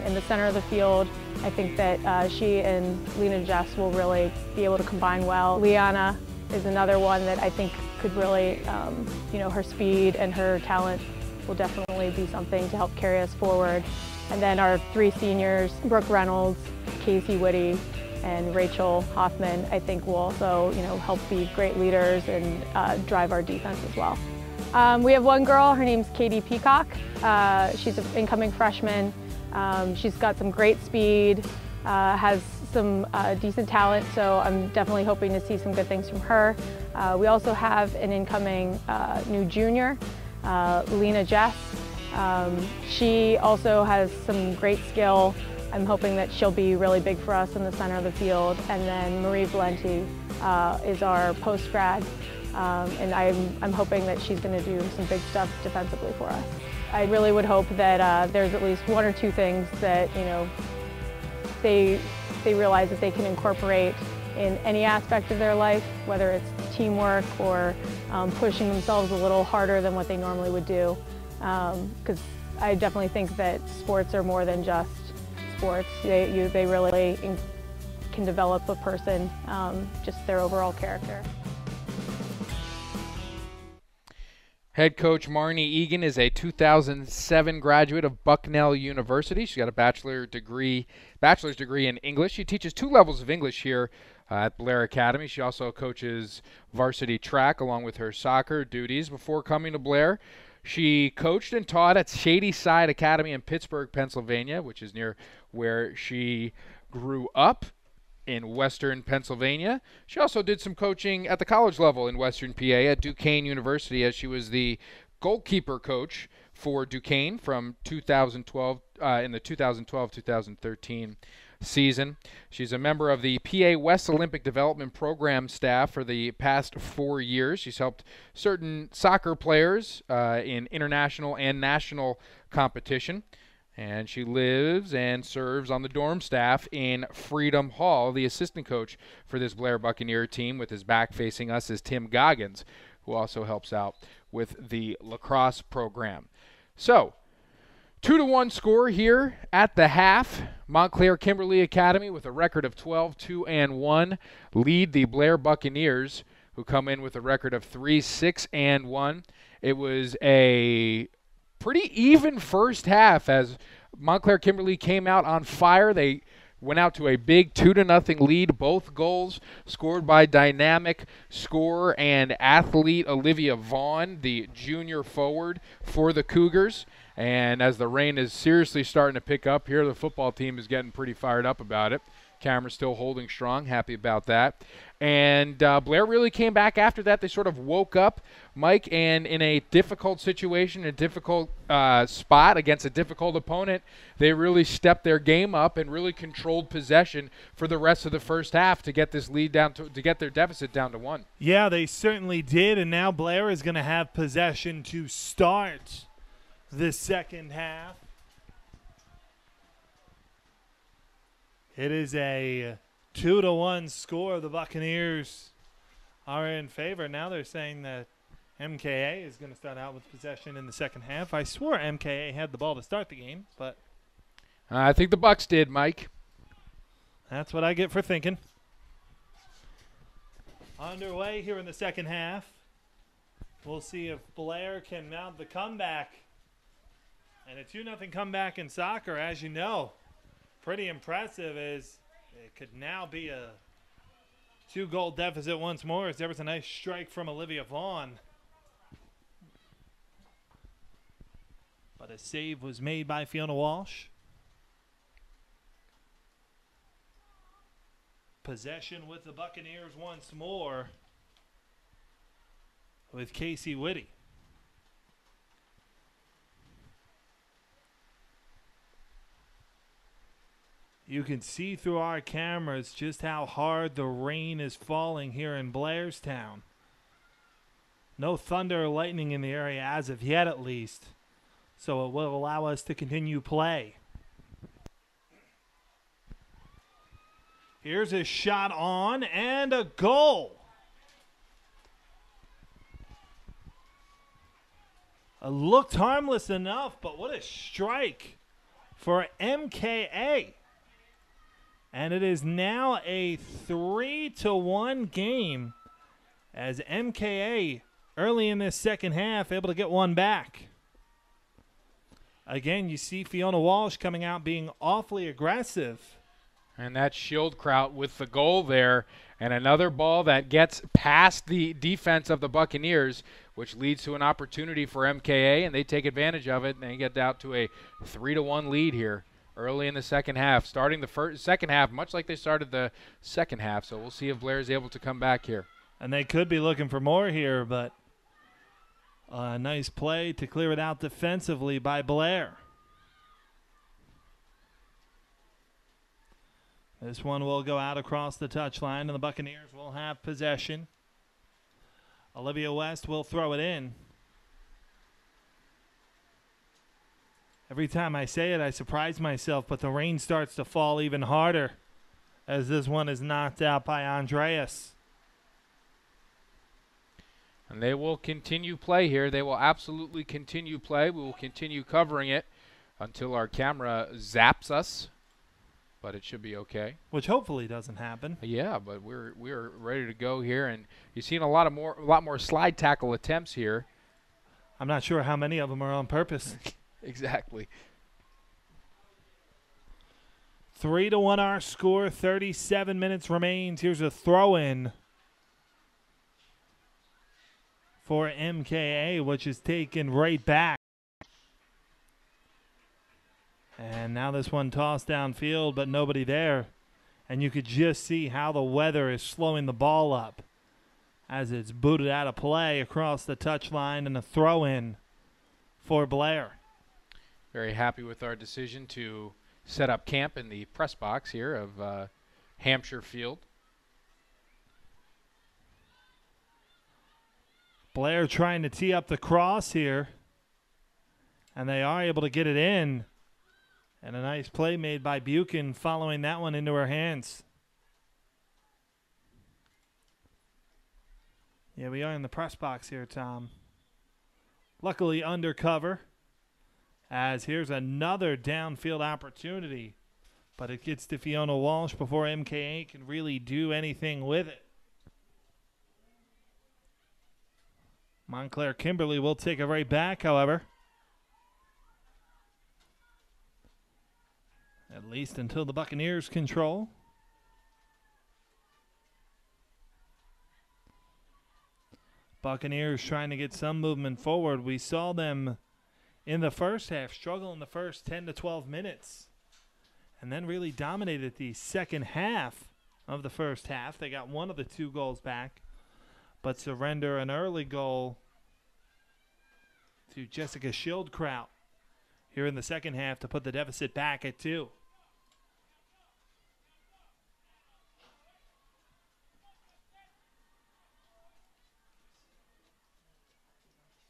in the center of the field. I think that she and Lena Jess will really be able to combine well. Liana is another one that I think could really, her speed and her talent will definitely be something to help carry us forward. And then our three seniors, Brooke Reynolds, Casey Whitty, and Rachel Hoffman, I think will also, help be great leaders and drive our defense as well. We have one girl, her name's Katie Peacock. She's an incoming freshman. She's got some great speed, has some decent talent, so I'm definitely hoping to see some good things from her. We also have an incoming new junior, Lena Jess. She also has some great skill. I'm hoping that she'll be really big for us in the center of the field. And then Marie Valenti is our post-grad. And I'm hoping that she's going to do some big stuff defensively for us. I really would hope that there's at least one or two things that they realize that they can incorporate in any aspect of their life, whether it's teamwork or pushing themselves a little harder than what they normally would do. Because I definitely think that sports are more than just sports. They really can develop a person, just their overall character. Head coach Marnie Egan is a 2007 graduate of Bucknell University. She's got a bachelor's degree in English. She teaches 2 levels of English here at Blair Academy. She also coaches varsity track along with her soccer duties. Before coming to Blair, she coached and taught at Shady Side Academy in Pittsburgh, Pennsylvania, which is near where she grew up in Western Pennsylvania. She also did some coaching at the college level in Western PA at Duquesne University, as she was the goalkeeper coach for Duquesne from 2012 in the 2012-2013 season. She's a member of the PA West Olympic Development Program staff for the past 4 years. She's helped certain soccer players in international and national competition. And she lives and serves on the dorm staff in Freedom Hall. The assistant coach for this Blair Buccaneer team, with his back facing us, is Tim Goggins, who also helps out with the lacrosse program. So, 2-1 score here at the half. Montclair Kimberly Academy, with a record of 12-2-1, lead the Blair Buccaneers, who come in with a record of 3-6-1. It was a pretty even first half as Montclair Kimberly came out on fire. They went out to a big 2-0 lead. Both goals scored by dynamic scorer and athlete Olivia Vaughn, the junior forward for the Cougars. And as the rain is seriously starting to pick up here, the football team is getting pretty fired up about it. Camera's still holding strong, happy about that. And Blair really came back after that. They sort of woke up, Mike, and in a difficult situation, a difficult spot against a difficult opponent, they really stepped their game up and really controlled possession for the rest of the first half to get this lead down to get their deficit down to 1. Yeah, they certainly did, and now Blair is going to have possession to start the second half. It is a 2-1 score. The Buccaneers are in favor. Now they're saying that MKA is going to start out with possession in the second half. I swore MKA had the ball to start the game, but I think the Bucs did, Mike. That's what I get for thinking. Underway here in the second half. We'll see if Blair can mount the comeback. And a 2-0 comeback in soccer, as you know, pretty impressive, as it could now be a 2-goal deficit once more, as there was a nice strike from Olivia Vaughn. But a save was made by Fiona Walsh. Possession with the Buccaneers once more with Casey Whitty. You can see through our cameras just how hard the rain is falling here in Blairstown. No thunder or lightning in the area as of yet, at least, so it will allow us to continue play. Here's a shot on and a goal. It looked harmless enough, but what a strike for MKA. And it is now a 3-1 game as MKA early in this second half able to get one back. Again, you see Fiona Walsh coming out being awfully aggressive. And that's Schildkraut with the goal there. And another ball that gets past the defense of the Buccaneers, which leads to an opportunity for MKA, and they take advantage of it, and they get out to a 3-1 lead here early in the second half, starting the second half much like they started the second half. So we'll see if Blair is able to come back here. And they could be looking for more here, but a nice play to clear it out defensively by Blair. This one will go out across the touchline, and the Buccaneers will have possession. Olivia West will throw it in. Every time I say it, I surprise myself, but the rain starts to fall even harder as this one is knocked out by Andreas. And they will continue play here. They will absolutely continue play. We will continue covering it until our camera zaps us, but it should be okay. Which hopefully doesn't happen. Yeah, but we're ready to go here, and you've seen a lot more slide tackle attempts here. I'm not sure how many of them are on purpose. Exactly. 3-1 our score. 37 minutes remains. Here's a throw-in for MKA, which is taken right back. And now this one tossed downfield, but nobody there. And you could just see how the weather is slowing the ball up as it's booted out of play across the touchline, and a throw-in for Blair. Very happy with our decision to set up camp in the press box here of Hampshire Field. Blair trying to tee up the cross here. And they are able to get it in. And a nice play made by Buchan following that one into her hands. Yeah, we are in the press box here, Tom. Luckily undercover, as here's another downfield opportunity. But it gets to Fiona Walsh before MKA can really do anything with it. Montclair Kimberly will take it right back, however. At least until the Buccaneers control. Buccaneers trying to get some movement forward. We saw them in the first half struggle in the first 10 to 12 minutes. And then really dominated the second half of the first half. They got one of the 2 goals back, but surrender an early goal to Jessica Schildkraut here in the second half to put the deficit back at 2.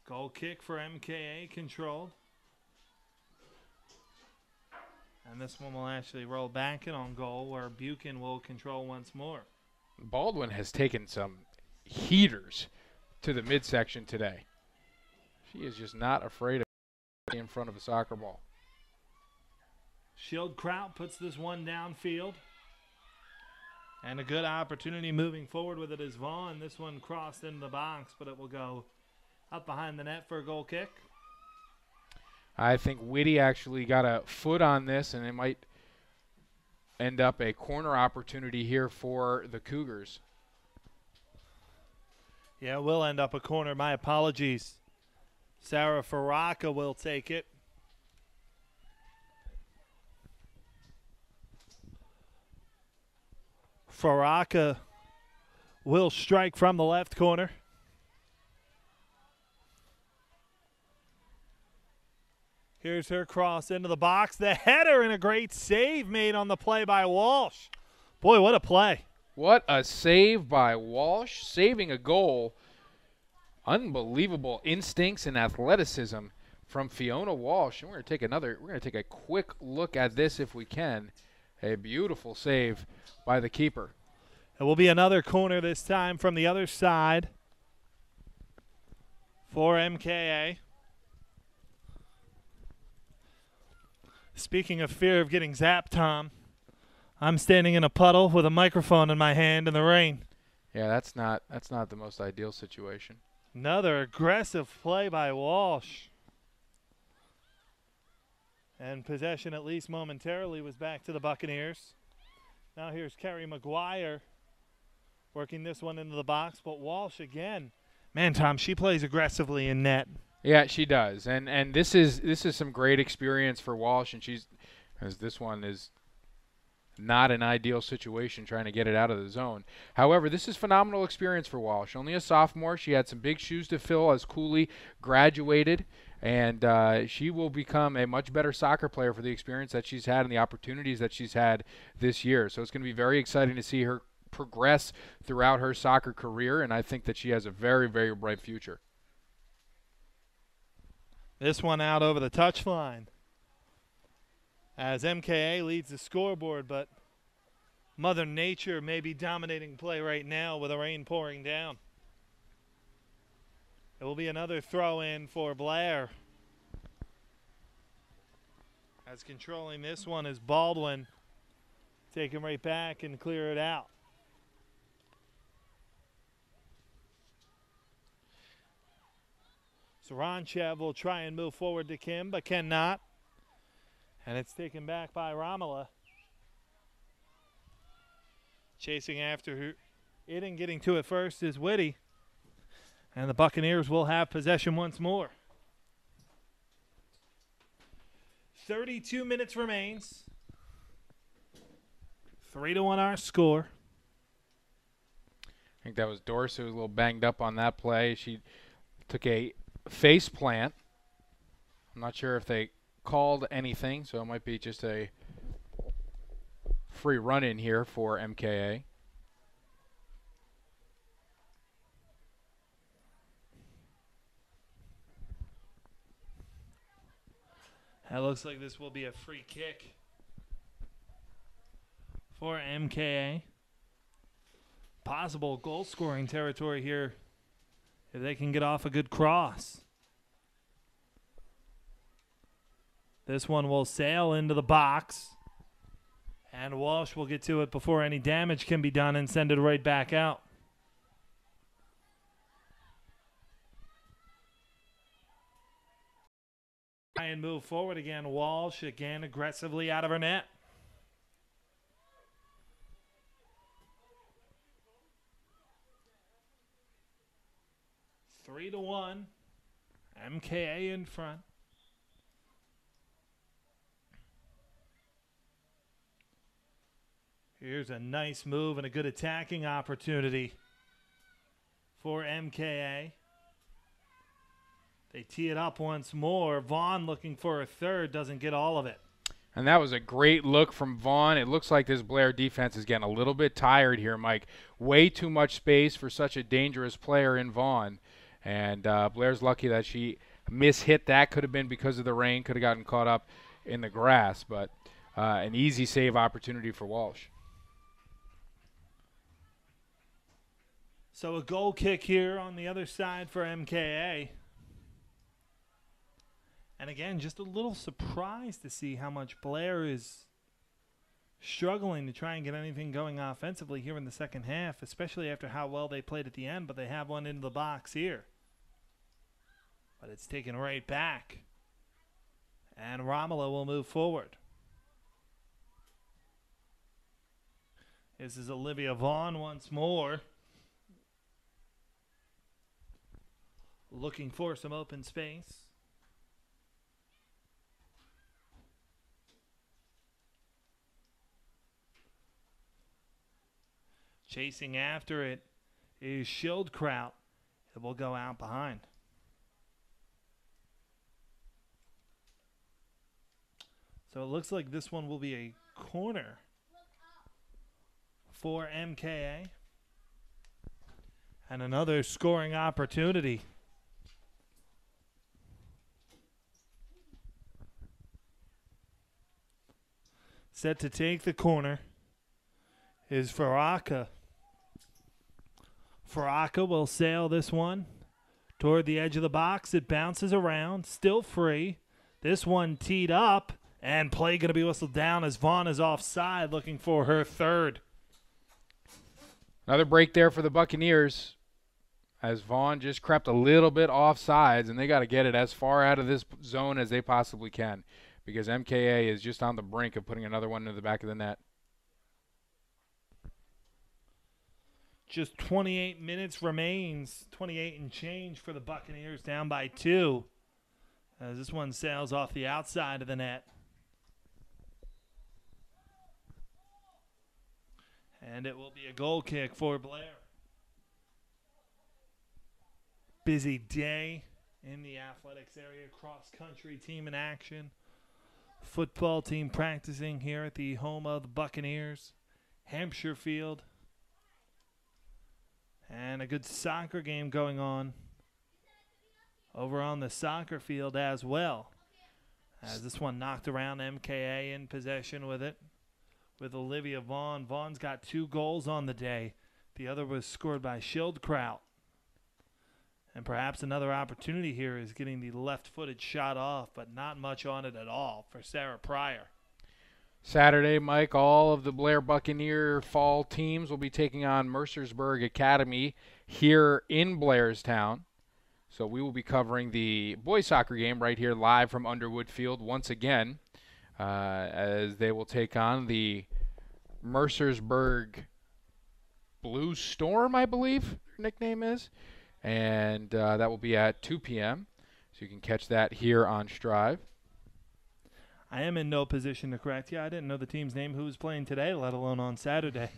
Goal kick for MKA controlled. And this one will actually roll back in on goal where Buchan will control once more. Baldwin has taken some heaters to the midsection today. She is just not afraid of in front of a soccer ball. Schildkraut puts this one downfield. And a good opportunity moving forward with it is Vaughn. This one crossed into the box, but it will go up behind the net for a goal kick. I think Whitty actually got a foot on this, and it might end up a corner opportunity here for the Cougars. Yeah, it will end up a corner. My apologies. Sarah Faraka will take it. Faraka will strike from the left corner. Here's her cross into the box. The header and a great save made on the play by Walsh. Boy, what a play. What a save by Walsh, saving a goal. Unbelievable instincts and athleticism from Fiona Walsh. And we're going to take a quick look at this if we can. A beautiful save by the keeper. It will be another corner this time from the other side for MKA. Speaking of fear of getting zapped, Tom, I'm standing in a puddle with a microphone in my hand in the rain. Yeah, that's not the most ideal situation. Another aggressive play by Walsh. And possession, at least momentarily, was back to the Buccaneers. Now here's Carrie McGuire working this one into the box, but Walsh again. Man, Tom, she plays aggressively in net. Yeah, she does, and this is some great experience for Walsh, and as this one is not an ideal situation trying to get it out of the zone. However, this is phenomenal experience for Walsh. Only a sophomore, she had some big shoes to fill as Cooley graduated, and she will become a much better soccer player for the experience that she's had and the opportunities that she's had this year. So it's going to be very exciting to see her progress throughout her soccer career, and I think that she has a very, very bright future. This one out over the touchline as MKA leads the scoreboard, but Mother Nature may be dominating play right now with the rain pouring down. It will be another throw-in for Blair. As controlling this one is Baldwin. Take him right back and clear it out. Saranchev will try and move forward to Kim, but cannot. And it's taken back by Ramala. Chasing after it and getting to it first is Whitty. And the Buccaneers will have possession once more. 32 minutes remains. 3-1 our score. I think that was Dorsey who was a little banged up on that play. She took a face plant. I'm not sure if they called anything, so it might be just a free run-in here for MKA. That looks like this will be a free kick for MKA. Possible goal-scoring territory here if they can get off a good cross. This one will sail into the box. And Walsh will get to it before any damage can be done and send it right back out. Try and move forward again. Walsh again aggressively out of her net. Three to 1. MKA in front. Here's a nice move and a good attacking opportunity for MKA. They tee it up once more. Vaughn looking for a third, doesn't get all of it. And that was a great look from Vaughn. It looks like this Blair defense is getting a little bit tired here, Mike. Way too much space for such a dangerous player in Vaughn. And Blair's lucky that she mishit that. Could have been because of the rain. Could have gotten caught up in the grass. But an easy save opportunity for Walsh. So a goal kick here on the other side for MKA. And again, just a little surprised to see how much Blair is struggling to try and get anything going offensively here in the second half, especially after how well they played at the end, but they have one into the box here. But it's taken right back. And Romola will move forward. This is Olivia Vaughn once more. Looking for some open space. Chasing after it is Schildkraut. It will go out behind. So it looks like this one will be a corner for MKA. And another scoring opportunity. Set to take the corner is Faraka. Faraka will sail this one toward the edge of the box. It bounces around, still free. This one teed up, and play going to be whistled down as Vaughn is offside, looking for her third. Another break there for the Buccaneers as Vaughn just crept a little bit offsides, and they got to get it as far out of this zone as they possibly can because MKA is just on the brink of putting another one into the back of the net. Just 28 minutes remains, 28 and change for the Buccaneers, down by 2. As this one sails off the outside of the net. And it will be a goal kick for Blair. Busy day in the athletics area. Cross-country team in action. Football team practicing here at the home of the Buccaneers. Hampshire Field. And a good soccer game going on over on the soccer field as well. As this one knocked around, MKA in possession with it. With Olivia Vaughn. Vaughn's got 2 goals on the day. The other was scored by Schildkraut. And perhaps another opportunity here is getting the left-footed shot off, but not much on it at all for Sarah Pryor. Saturday, Mike, all of the Blair Buccaneer fall teams will be taking on Mercersburg Academy here in Blairstown. So we will be covering the boys soccer game right here live from Underwood Field once again as they will take on the Mercersburg Blue Storm, I believe their nickname is. And that will be at 2 p.m. So you can catch that here on Strive. I am in no position to correct you. I didn't know the team's name who was playing today, let alone on Saturday.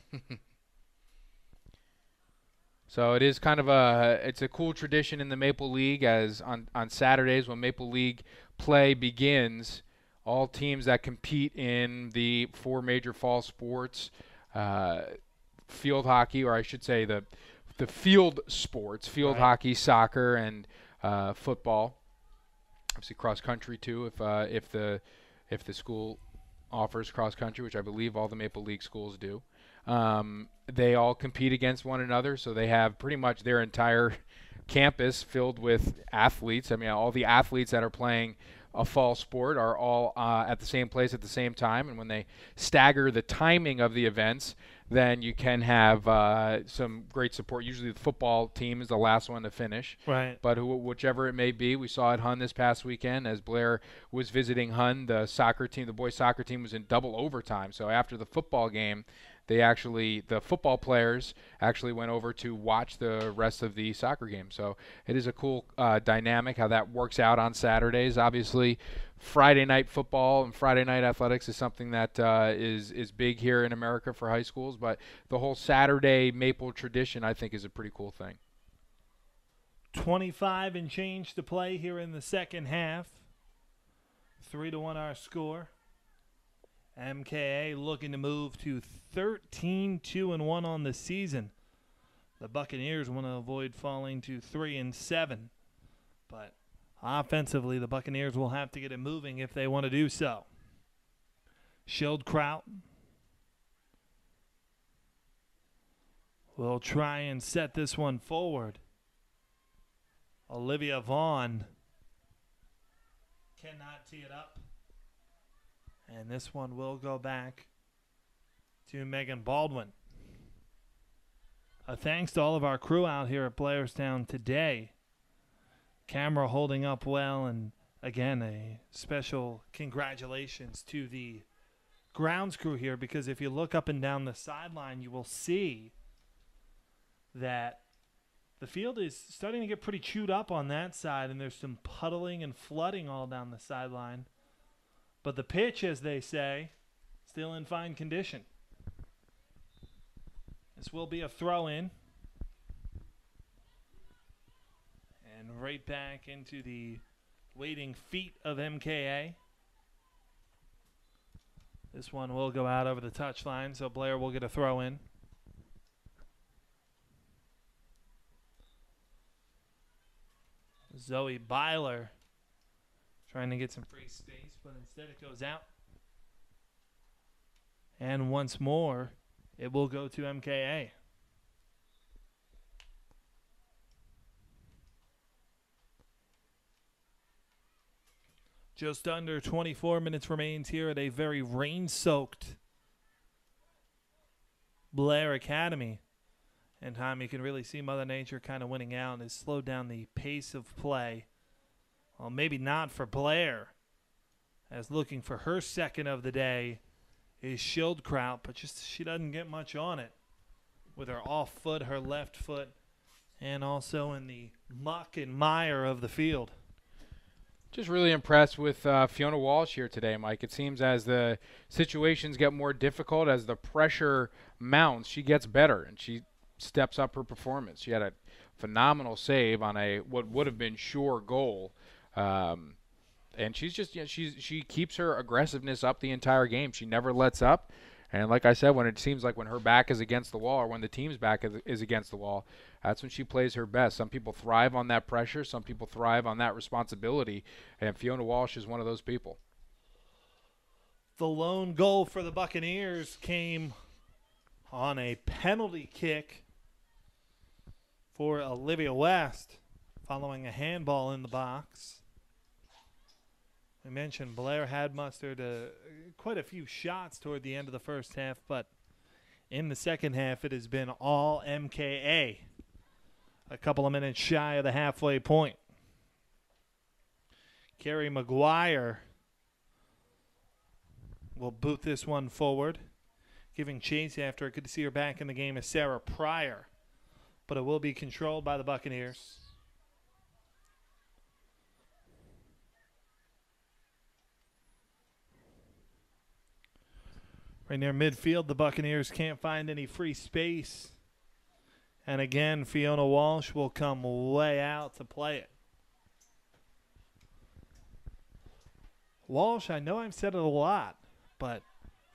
So it is kind of it's a cool tradition in the Maple League as on Saturdays when Maple League play begins all teams that compete in the 4 major fall sports, field hockey, or I should say the field sports, field hockey, soccer, and football. Obviously cross country too, if the school offers cross country, which I believe all the Maple League schools do. They all compete against one another, so they have pretty much their entire campus filled with athletes. I mean, all the athletes that are playing a fall sport are all at the same place at the same time, and when they stagger the timing of the events, then you can have some great support. Usually the football team is the last one to finish. Right. But whichever it may be, we saw at Hun this past weekend as Blair was visiting Hun, the soccer team, the boys soccer team was in double overtime. So after the football game, the football players actually went over to watch the rest of the soccer game. So it is a cool dynamic how that works out on Saturdays. Obviously, Friday night football and Friday night athletics is something that is big here in America for high schools. But the whole Saturday Maple tradition, I think, is a pretty cool thing. 25 and change to play here in the second half. 3-1 our score. MKA looking to move to 13-2-1 on the season. The Buccaneers want to avoid falling to 3-7. But offensively, the Buccaneers will have to get it moving if they want to do so. Schildkraut will try and set this one forward. Olivia Vaughn cannot tee it up. And this one will go back to Megan Baldwin. Thanks to all of our crew out here at Blairstown today. Camera holding up well, and again, a special congratulations to the grounds crew here, because if you look up and down the sideline, you will see that the field is starting to get pretty chewed up on that side, and there's some puddling and flooding all down the sideline. But the pitch, as they say, still in fine condition. This will be a throw-in. And right back into the waiting feet of MKA. This one will go out over the touchline, so Blair will get a throw-in. Zoe Byler trying to get some free space, but instead it goes out. And once more, it will go to MKA. Just under 24 minutes remains here at a very rain-soaked Blair Academy. And Tom, you can really see Mother Nature kind of winning out and has slowed down the pace of play. Well, maybe not for Blair, as looking for her second of the day is Schildkraut, but just she doesn't get much on it with her off foot, her left foot, and also in the muck and mire of the field. Just really impressed with Fiona Walsh here today, Mike. It seems as the situations get more difficult, as the pressure mounts, she gets better, and she steps up her performance. She had a phenomenal save on what would have been sure goal. And she's just, she keeps her aggressiveness up the entire game. She never lets up. And like I said, when it seems like when her back is against the wall, or when the team's back is against the wall, that's when she plays her best. Some people thrive on that pressure. Some people thrive on that responsibility. And Fiona Walsh is one of those people. The lone goal for the Buccaneers came on a penalty kick for Olivia West following a handball in the box. We mentioned Blair had mustered quite a few shots toward the end of the first half, but in the second half it has been all MKA. A couple of minutes shy of the halfway point. Carrie McGuire will boot this one forward, giving chase after. Good to see her back in the game is Sarah Pryor, but it will be controlled by the Buccaneers. Right near midfield, the Buccaneers can't find any free space. And again, Fiona Walsh will come way out to play it. Walsh, I know I've said it a lot, but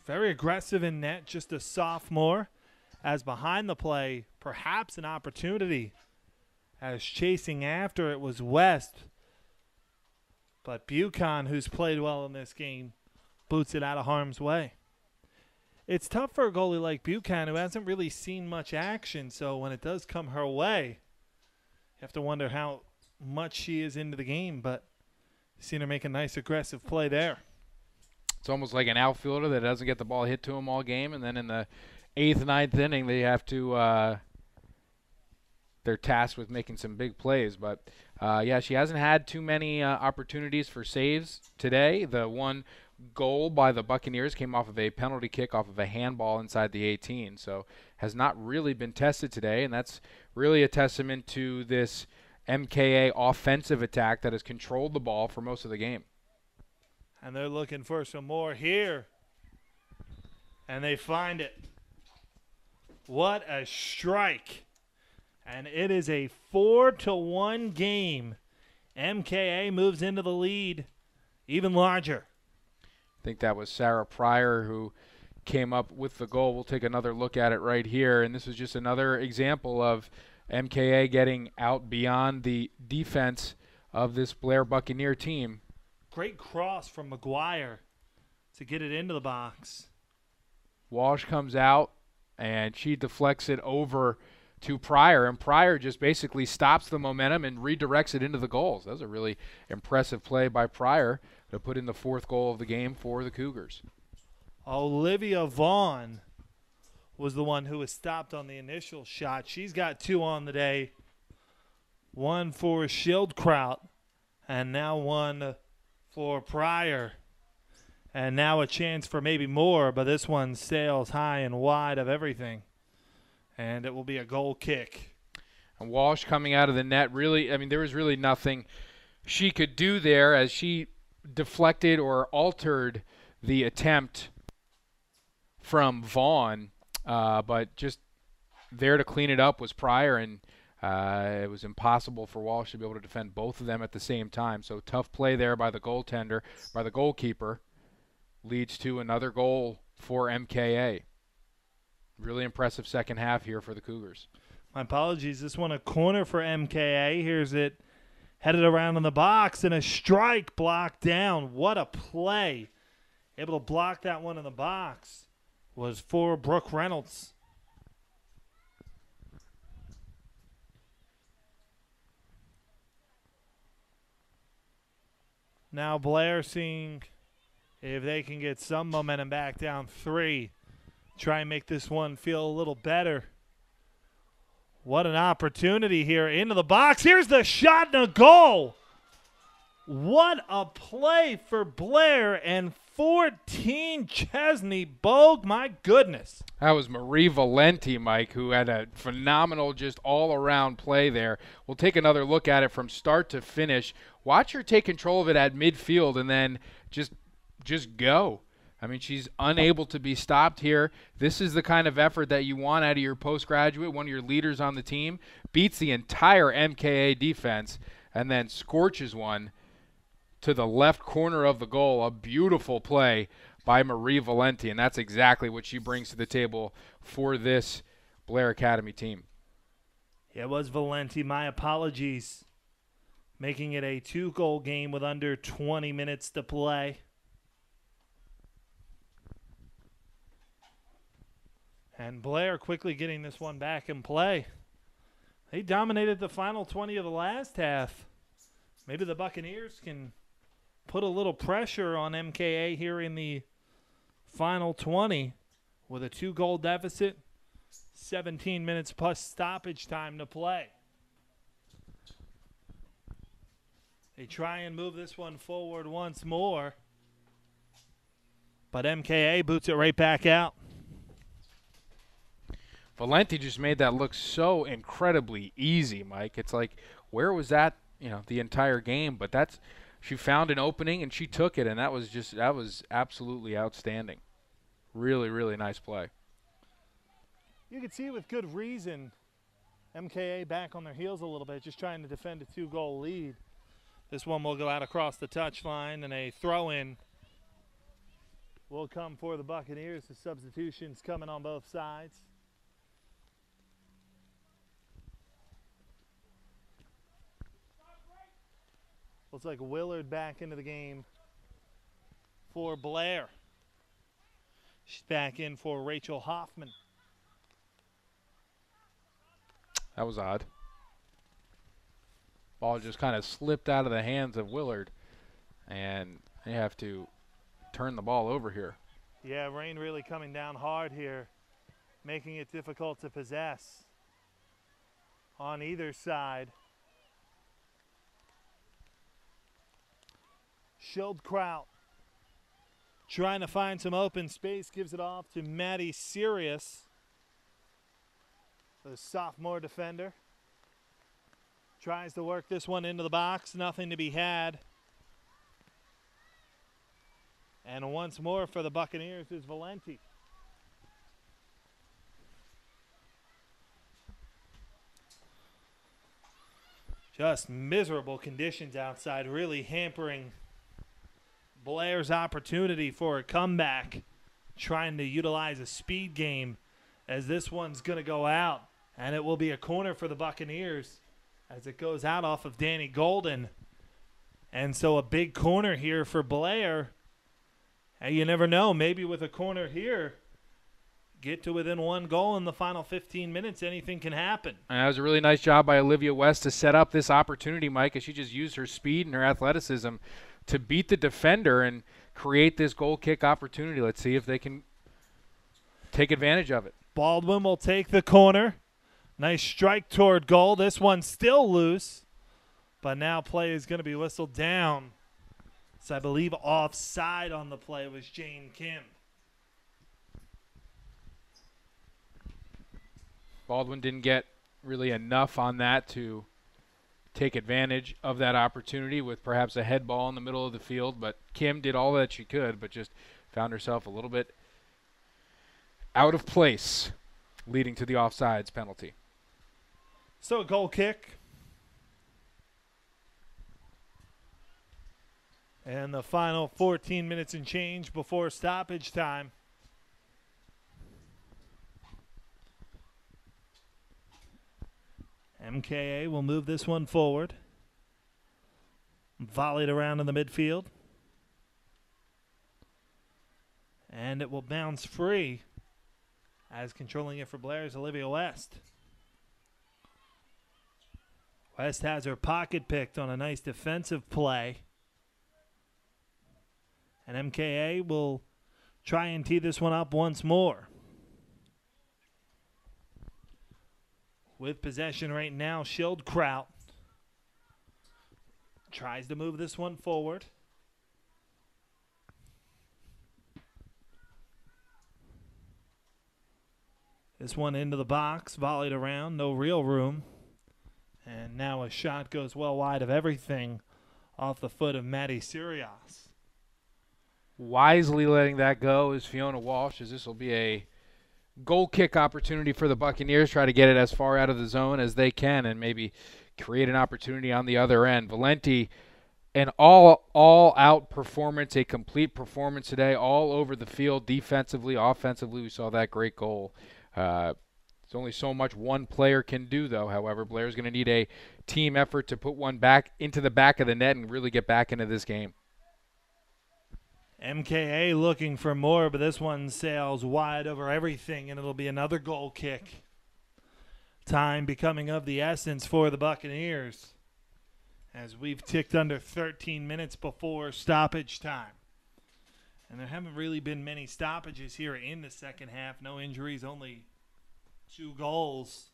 very aggressive in net, just a sophomore. As behind the play, perhaps an opportunity. As chasing after it was West. But Buchan, who's played well in this game, boots it out of harm's way. It's tough for a goalie like Buchan who hasn't really seen much action, so when it does come her way, you have to wonder how much she is into the game, but you've seen her make a nice aggressive play there. It's almost like an outfielder that doesn't get the ball hit to him all game, and then in the 8th, 9th inning, they have to they're tasked with making some big plays. But, yeah, she hasn't had too many opportunities for saves today. The one goal by the Buccaneers came off of a penalty kick off of a handball inside the 18, so has not really been tested today, and that's really a testament to this MKA offensive attack that has controlled the ball for most of the game. And they're looking for some more here. And they find it. What a strike. And it is a 4-1 game. MKA moves into the lead even larger. I think that was Sarah Pryor who came up with the goal. We'll take another look at it right here. And this was just another example of MKA getting out beyond the defense of this Blair Buccaneer team. Great cross from McGuire to get it into the box. Walsh comes out, and she deflects it over to Pryor, and Pryor just basically stops the momentum and redirects it into the goals. That was a really impressive play by Pryor to put in the 4th goal of the game for the Cougars. Olivia Vaughn was the one who was stopped on the initial shot. She's got 2 on the day. 1 for Schildkraut, and now 1 for Pryor. And now a chance for maybe more, but this one sails high and wide of everything. And it will be a goal kick. And Walsh coming out of the net, really, I mean, there was really nothing she could do there as she deflected or altered the attempt from Vaughn. But just there to clean it up was Pryor, and it was impossible for Walsh to be able to defend both of them at the same time. So tough play there by the goaltender, by the goalkeeper, leads to another goal for MKA. Really impressive second half here for the Cougars. My apologies. This one a corner for MKA. Here's it headed around in the box, and a strike blocked down. What a play. Able to block that one in the box was for Brooke Reynolds. Now Blair seeing if they can get some momentum back, down 3. Try and make this one feel a little better. What an opportunity here into the box. Here's the shot and a goal. What a play for Blair, and 14 Chesney Bogue. My goodness. That was Marie Valenti, Mike, who had a phenomenal just all-around play there. We'll take another look at it from start to finish. Watch her take control of it at midfield and then just go. I mean, she's unable to be stopped here. This is the kind of effort that you want out of your postgraduate, one of your leaders on the team. Beats the entire MKA defense and then scorches one to the left corner of the goal. A beautiful play by Marie Valenti, and that's exactly what she brings to the table for this Blair Academy team. Yeah, it was Valenti. My apologies. Making it a 2-goal game with under 20 minutes to play. And Blair quickly getting this one back in play. They dominated the final 20 of the last half. Maybe the Buccaneers can put a little pressure on MKA here in the final 20 with a 2-goal deficit, 17 minutes plus stoppage time to play. They try and move this one forward once more, but MKA boots it right back out. Valenti just made that look so incredibly easy, Mike. It's like, where was that, the entire game? But she found an opening and she took it, and that was absolutely outstanding. Really, really nice play. You could see with good reason MKA back on their heels a little bit, just trying to defend a 2-goal lead. This one will go out across the touchline, and a throw-in will come for the Buccaneers. The substitutions coming on both sides. Looks like Willard back into the game for Blair. She's back in for Rachel Hoffman. That was odd. Ball just kind of slipped out of the hands of Willard, and they have to turn the ball over here. Yeah, rain really coming down hard here, making it difficult to possess on either side. Schildkraut trying to find some open space, gives it off to Maddie Sirius, the sophomore defender. Tries to work this one into the box, nothing to be had. And once more for the Buccaneers is Valenti. Just miserable conditions outside, really hampering Blair's opportunity for a comeback, trying to utilize a speed game as this one's going to go out, and it will be a corner for the Buccaneers as it goes out off of Danny Golden. And so a big corner here for Blair. Hey, you never know, maybe with a corner here, get to within one goal in the final 15 minutes, anything can happen. And that was a really nice job by Olivia West to set up this opportunity, Mike, as she just used her speed and her athleticism to beat the defender and create this goal kick opportunity. Let's see if they can take advantage of it. Baldwin will take the corner. Nice strike toward goal. This one's still loose, but now play is going to be whistled down. So I believe offside on the play was Jane Kim. Baldwin didn't get really enough on that to take advantage of that opportunity with perhaps a head ball in the middle of the field, but Kim did all that she could, but just found herself a little bit out of place, leading to the offsides penalty. So a goal kick. And the final 14 minutes and change before stoppage time. MKA will move this one forward. Volleyed around in the midfield. And it will bounce free as controlling it for Blair is Olivia West. West has her pocket picked on a nice defensive play. And MKA will try and tee this one up once more. With possession right now, Schildkraut tries to move this one forward. This one into the box, volleyed around, no real room. And now a shot goes well wide of everything off the foot of Maddie Sirius. Wisely letting that go is Fiona Walsh, as this will be a goal kick opportunity for the Buccaneers. Try to get it as far out of the zone as they can and maybe create an opportunity on the other end. Valenti, an all-out performance, a complete performance today, all over the field, defensively, offensively. We saw that great goal. It's only so much one player can do, though. However, Blair's going to need a team effort to put one back into the back of the net and really get back into this game. MKA looking for more, but this one sails wide over everything, and it'll be another goal kick. Time becoming of the essence for the Buccaneers, as we've ticked under 13 minutes before stoppage time. And there haven't really been many stoppages here in the second half. No injuries, only 2 goals.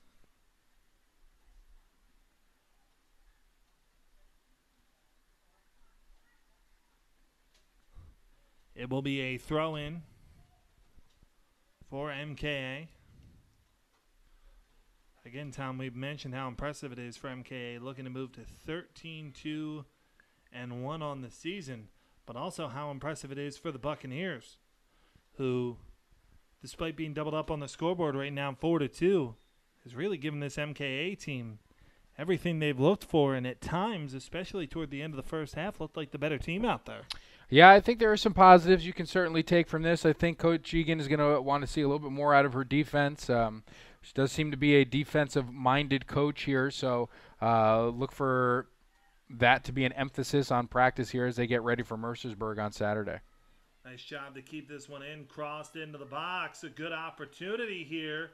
It will be a throw-in for MKA. Again, Tom, we've mentioned how impressive it is for MKA, looking to move to 13-2-1 on the season, but also how impressive it is for the Buccaneers, who, despite being doubled up on the scoreboard right now 4-2, has really given this MKA team everything they've looked for, and at times, especially toward the end of the first half, looked like the better team out there. Yeah, I think there are some positives you can certainly take from this. I think Coach Egan is going to want to see a little bit more out of her defense. She does seem to be a defensive-minded coach here, so look for that to be an emphasis on practice here as they get ready for Mercersburg on Saturday. Nice job to keep this one in, crossed into the box. A good opportunity here.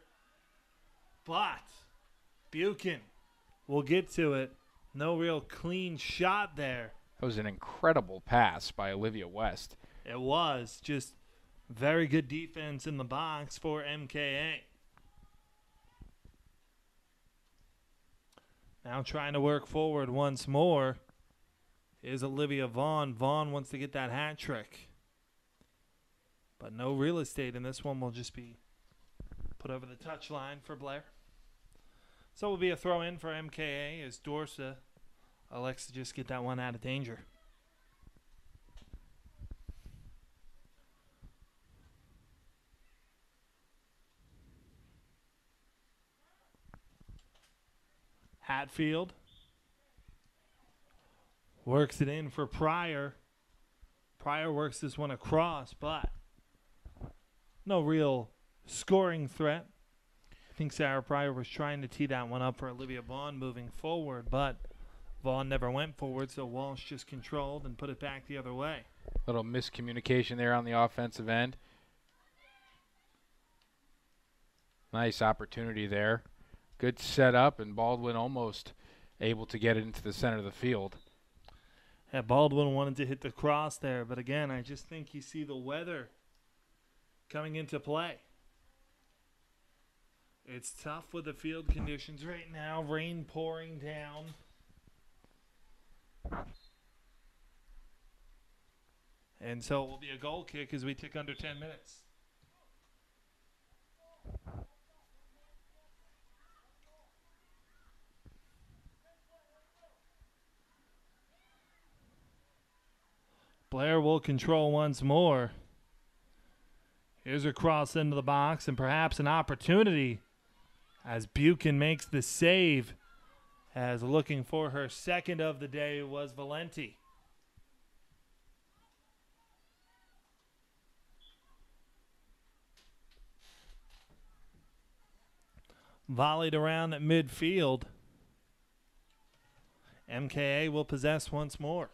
But Buchan will get to it. No real clean shot there. That was an incredible pass by Olivia West. It was. Just very good defense in the box for MKA. Now trying to work forward once more is Olivia Vaughn. Vaughn wants to get that hat trick. But no real estate, and this one will just be put over the touchline for Blair. So it will be a throw in for MKA as Dorsa elects to just get that one out of danger. Hatfield works it in for Pryor. Pryor works this one across, but no real scoring threat. I think Sarah Pryor was trying to tee that one up for Olivia Vaughn moving forward, but Vaughn never went forward, so Walsh just controlled and put it back the other way. Little miscommunication there on the offensive end. Nice opportunity there. Good setup, and Baldwin almost able to get it into the center of the field. Yeah, Baldwin wanted to hit the cross there, but again, I just think you see the weather coming into play. It's tough with the field conditions right now. Rain pouring down. And so it will be a goal kick as we tick under 10 minutes. Blair will control once more. Here's a cross into the box and perhaps an opportunity as Buchan makes the save, as looking for her second of the day was Valenti. Volleyed around at midfield. MKA will possess once more.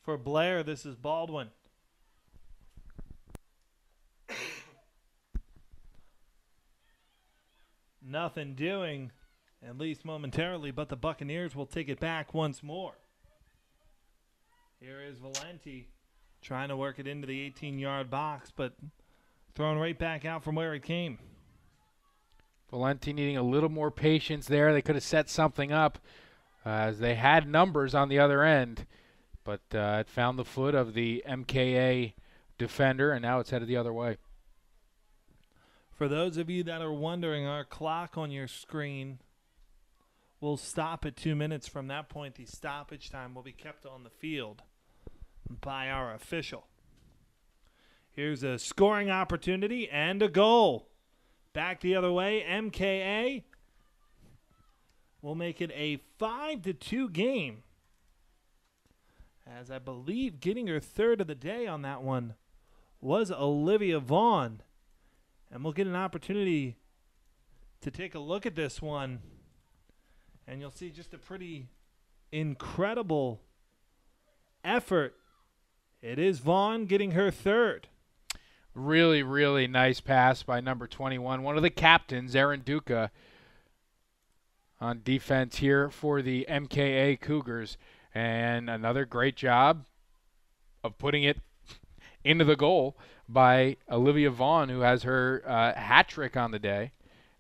For Blair, this is Baldwin. Nothing doing, at least momentarily, but the Buccaneers will take it back once more. Here is Valenti trying to work it into the 18-yard box, but thrown right back out from where it came. Valenti needing a little more patience there. They could have set something up as they had numbers on the other end. But it found the foot of the MKA defender, and now it's headed the other way. For those of you that are wondering, our clock on your screen will stop at 2 minutes. From that point, the stoppage time will be kept on the field by our official. Here's a scoring opportunity and a goal. Back the other way, MKA will make it a 5-2 game. As I believe getting her third of the day on that one was Olivia Vaughn. And we'll get an opportunity to take a look at this one. And you'll see just a pretty incredible effort. It is Vaughn getting her third. Really, really nice pass by number 21. One of the captains, Erin Duca, on defense here for the MKA Cougars. And another great job of putting it into the goal by Olivia Vaughn, who has her hat trick on the day.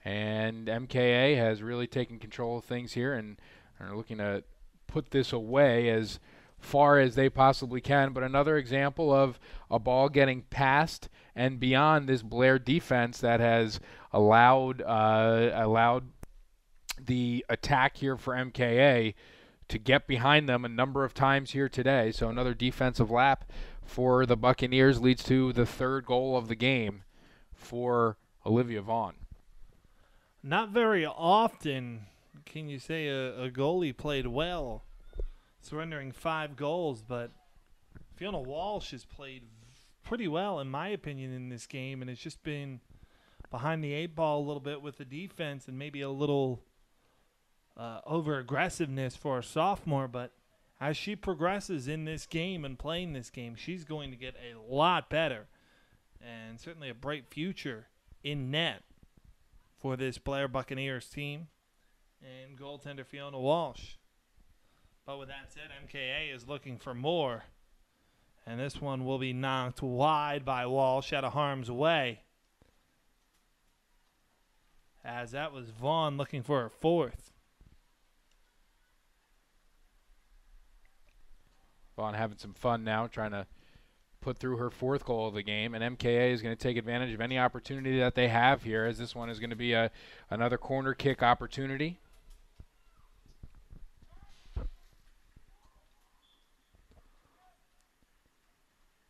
And MKA has really taken control of things here and are looking to put this away as far as they possibly can. But another example of a ball getting past and beyond this Blair defense that has allowed the attack here for MKA to get behind them a number of times here today. So another defensive lap for the Buccaneers leads to the third goal of the game for Olivia Vaughn. Not very often can you say a goalie played well, surrendering 5 goals, but Fiona Walsh has played pretty well, in my opinion, in this game, and it's just been behind the 8 ball a little bit with the defense and maybe a little over-aggressiveness for a sophomore, but as she progresses in this game and playing this game, she's going to get a lot better and certainly a bright future in net for this Blair Buccaneers team and goaltender Fiona Walsh. But with that said, MKA is looking for more, and this one will be knocked wide by Walsh out of harm's way, as that was Vaughn looking for her 4th. Vaughn having some fun now, trying to put through her 4th goal of the game, and MKA is going to take advantage of any opportunity that they have here, as this one is going to be another corner kick opportunity.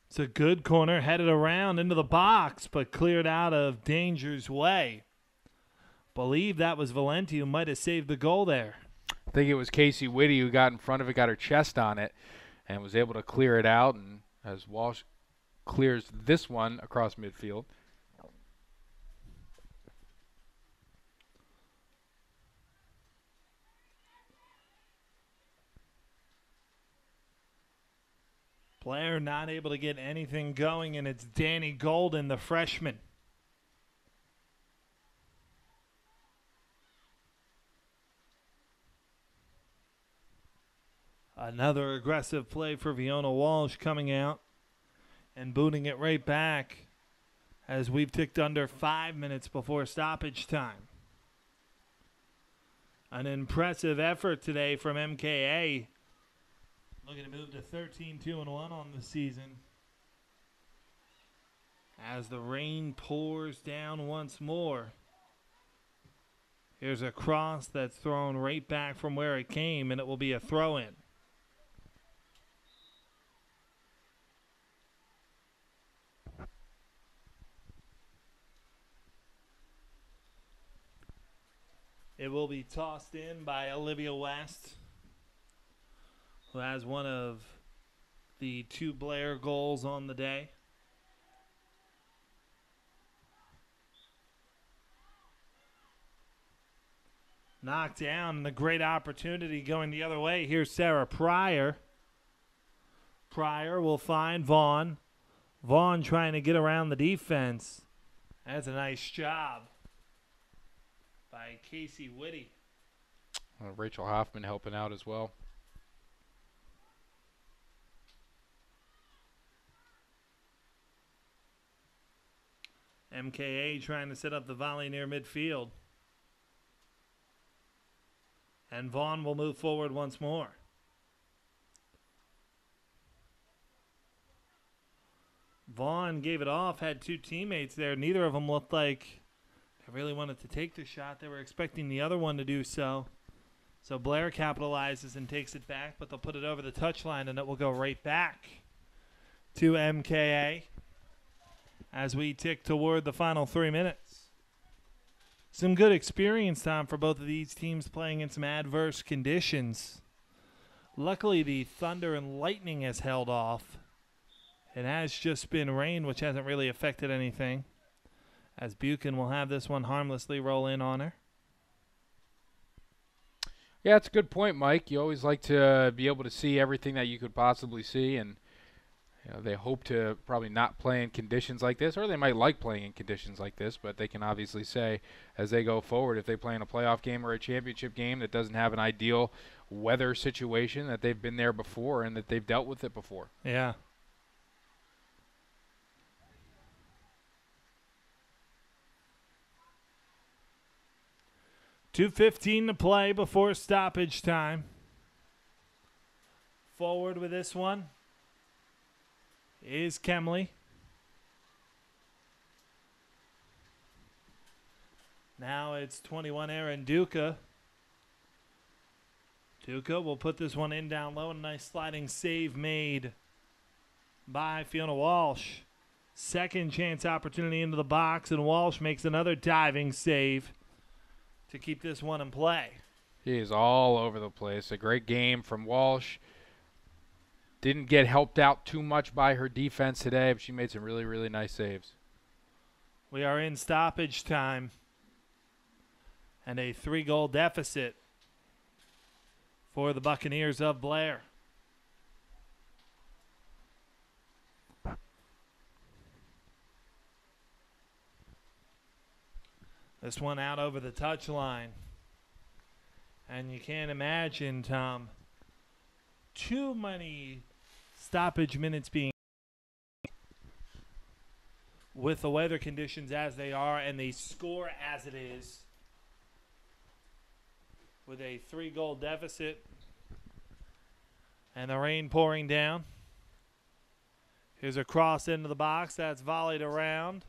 It's a good corner, headed around into the box, but cleared out of danger's way. Believe that was Valenti who might have saved the goal there. I think it was Casey Whitty who got in front of it, got her chest on it, and was able to clear it out. And as Walsh clears this one across midfield. Blair not able to get anything going, and it's Danny Golden, the freshman. Another aggressive play for Fiona Walsh coming out and booting it right back as we've ticked under 5 minutes before stoppage time. An impressive effort today from MKA. Looking to move to 13-2-1 on the season. As the rain pours down once more. Here's a cross that's thrown right back from where it came, and it will be a throw-in. It will be tossed in by Olivia West, who has one of the 2 Blair goals on the day. Knocked down, and a great opportunity going the other way. Here's Sarah Pryor. Pryor will find Vaughn. Vaughn trying to get around the defense. That's a nice job by Casey Whitty. Rachel Hoffman helping out as well. MKA trying to set up the volley near midfield. And Vaughn will move forward once more. Vaughn gave it off, had 2 teammates there. Neither of them looked like they really wanted to take the shot. They were expecting the other one to do so. So Blair capitalizes and takes it back, but they'll put it over the touchline, and it will go right back to MKA as we tick toward the final 3 minutes. Some good experience time for both of these teams playing in some adverse conditions. Luckily, the thunder and lightning has held off. It has just been rain, which hasn't really affected anything, as Buchan will have this one harmlessly roll in on her. Yeah, it's a good point, Mike. You always like to be able to see everything that you could possibly see, and they hope to probably not play in conditions like this, or they might like playing in conditions like this, but they can obviously say as they go forward, if they play in a playoff game or a championship game that doesn't have an ideal weather situation, that they've been there before and that they've dealt with it before. Yeah. .2:15 to play before stoppage time. Forward with this one is Kemley. Now it's 21 Aaron Duca. Duca will put this one in down low. A nice sliding save made by Fiona Walsh. Second chance opportunity into the box, and Walsh makes another diving save to keep this one in play. He is all over the place. A great game from Walsh. Didn't get helped out too much by her defense today, but she made some really, really nice saves. We are in stoppage time and a 3-goal deficit for the Buccaneers of Blair. This one out over the touchline. And you can't imagine, Tom, too many stoppage minutes being with the weather conditions as they are and the score as it is. With a 3-goal deficit and the rain pouring down. Here's a cross into the box. That's volleyed around.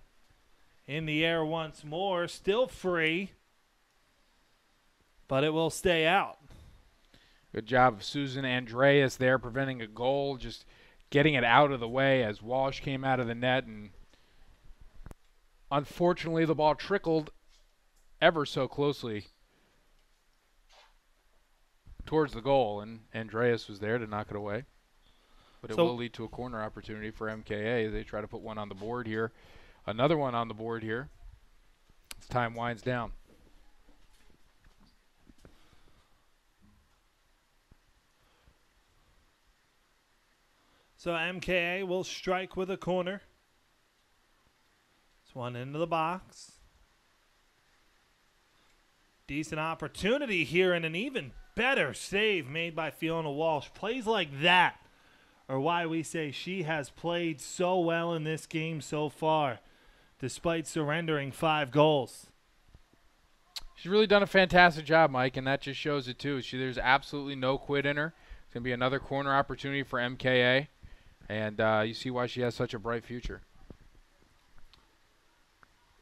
In the air once more. Still free. But it will stay out. Good job of Susan Andreas there, preventing a goal, just getting it out of the way as Walsh came out of the net. And unfortunately, the ball trickled ever so closely towards the goal, and Andreas was there to knock it away. But it will lead to a corner opportunity for MKA. They try to put one on the board here. Another one on the board here as time winds down. So MKA will strike with a corner. This one into the box. Decent opportunity here and an even better save made by Fiona Walsh. Plays like that are why we say she has played so well in this game so far, despite surrendering 5 goals. She's really done a fantastic job, Mike, and that just shows it too. There's absolutely no quit in her. It's going to be another corner opportunity for MKA, and you see why she has such a bright future.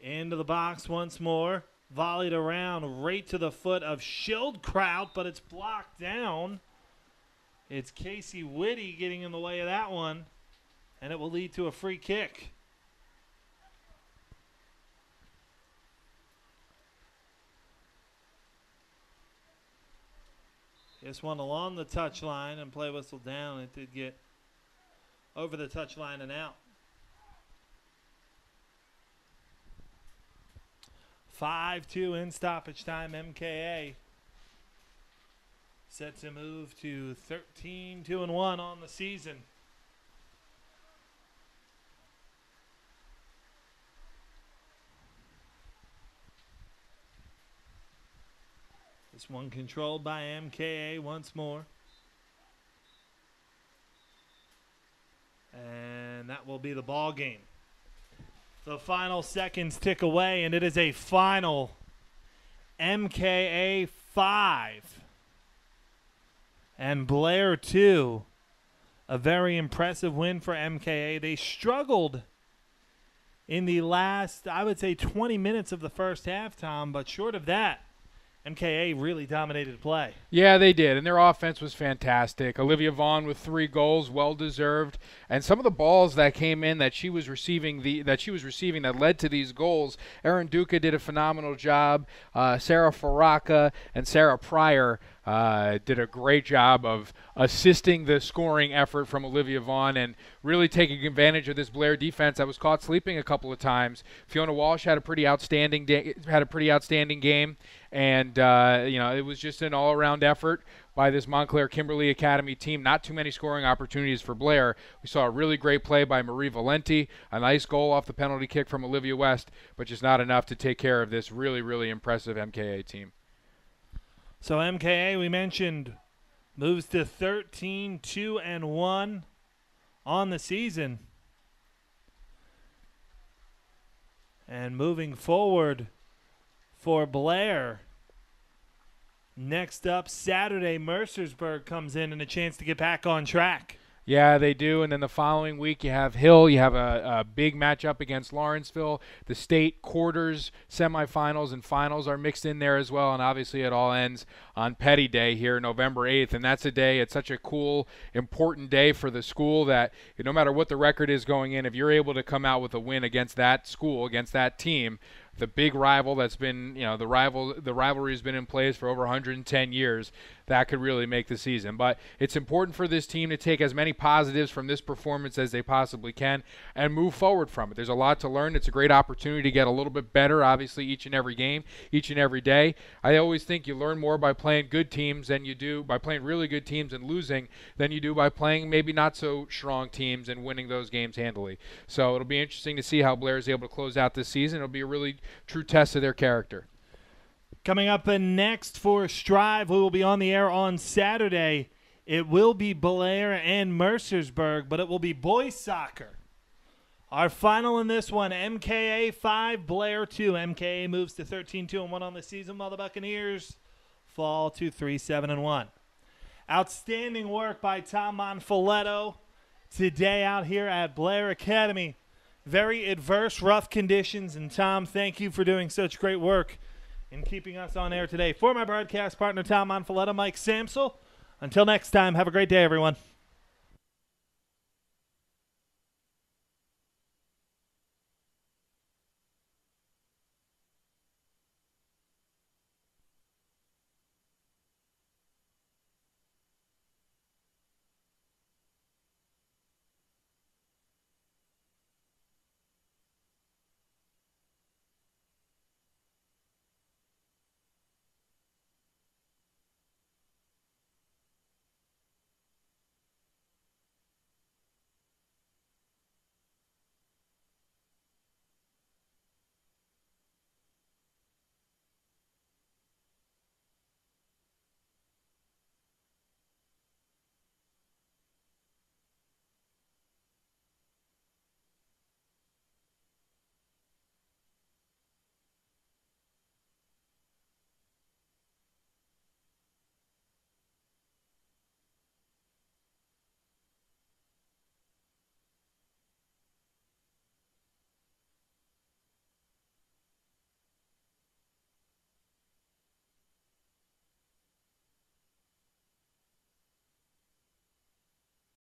Into the box once more. Volleyed around right to the foot of Schildkraut, but it's blocked down. It's Casey Whitty getting in the way of that one, and it will lead to a free kick. This one along the touchline and play whistle down. It did get over the touchline and out. 5-2 in stoppage time. MKA set to move to 13-2-1 on the season. This one controlled by MKA once more. And that will be the ball game. The final seconds tick away, and it is a final MKA 5 and Blair 2. A very impressive win for MKA. They struggled in the last, I would say, 20 minutes of the first half, Tom, but short of that, MKA really dominated play. Yeah, they did, and their offense was fantastic. Olivia Vaughn with 3 goals, well deserved, and some of the balls that came in that she was receiving that led to these goals. Erin Duca did a phenomenal job. Sarah Faraka and Sarah Pryor did a great job of assisting the scoring effort from Olivia Vaughn and really taking advantage of this Blair defense that was caught sleeping a couple of times. Fiona Walsh had a pretty outstanding game, and it was just an all-around effort by this Montclair Kimberly Academy team. Not too many scoring opportunities for Blair. We saw a really great play by Marie Valenti, a nice goal off the penalty kick from Olivia West, but just not enough to take care of this really, really impressive MKA team. So MKA, we mentioned, moves to 13-2-1 on the season. And moving forward for Blair, next up Saturday, Mercersburg comes in and a chance to get back on track. Yeah, they do. And then the following week you have Hill. You have a big matchup against Lawrenceville. The state quarters, semifinals, and finals are mixed in there as well. And obviously it all ends on Petty Day here, November 8th. And that's a day, it's such a cool, important day for the school that no matter what the record is going in, if you're able to come out with a win against that school, against that team, the big rival that's been, the rivalry has been in place for over 110 years, that could really make the season. But it's important for this team to take as many positives from this performance as they possibly can and move forward from it. There's a lot to learn. It's a great opportunity to get a little bit better, obviously, each and every game, each and every day. I always think you learn more by playing good teams than you do by playing really good teams and losing than you do by playing maybe not so strong teams and winning those games handily. So it'll be interesting to see how Blair is able to close out this season. It'll be a really true test of their character. Coming up next for Strive, we will be on the air on Saturday. It will be Blair and Mercersburg, but it will be boys soccer. Our final in this one, MKA 5, Blair 2. MKA moves to 13-2-1 on the season, while the Buccaneers fall to 3-7-1. Outstanding work by Tom Monfoletto today out here at Blair Academy. Very adverse, rough conditions, and Tom, thank you for doing such great work in keeping us on air today. For my broadcast partner, Tom Monfoletto, Mike Samsel, until next time, have a great day, everyone.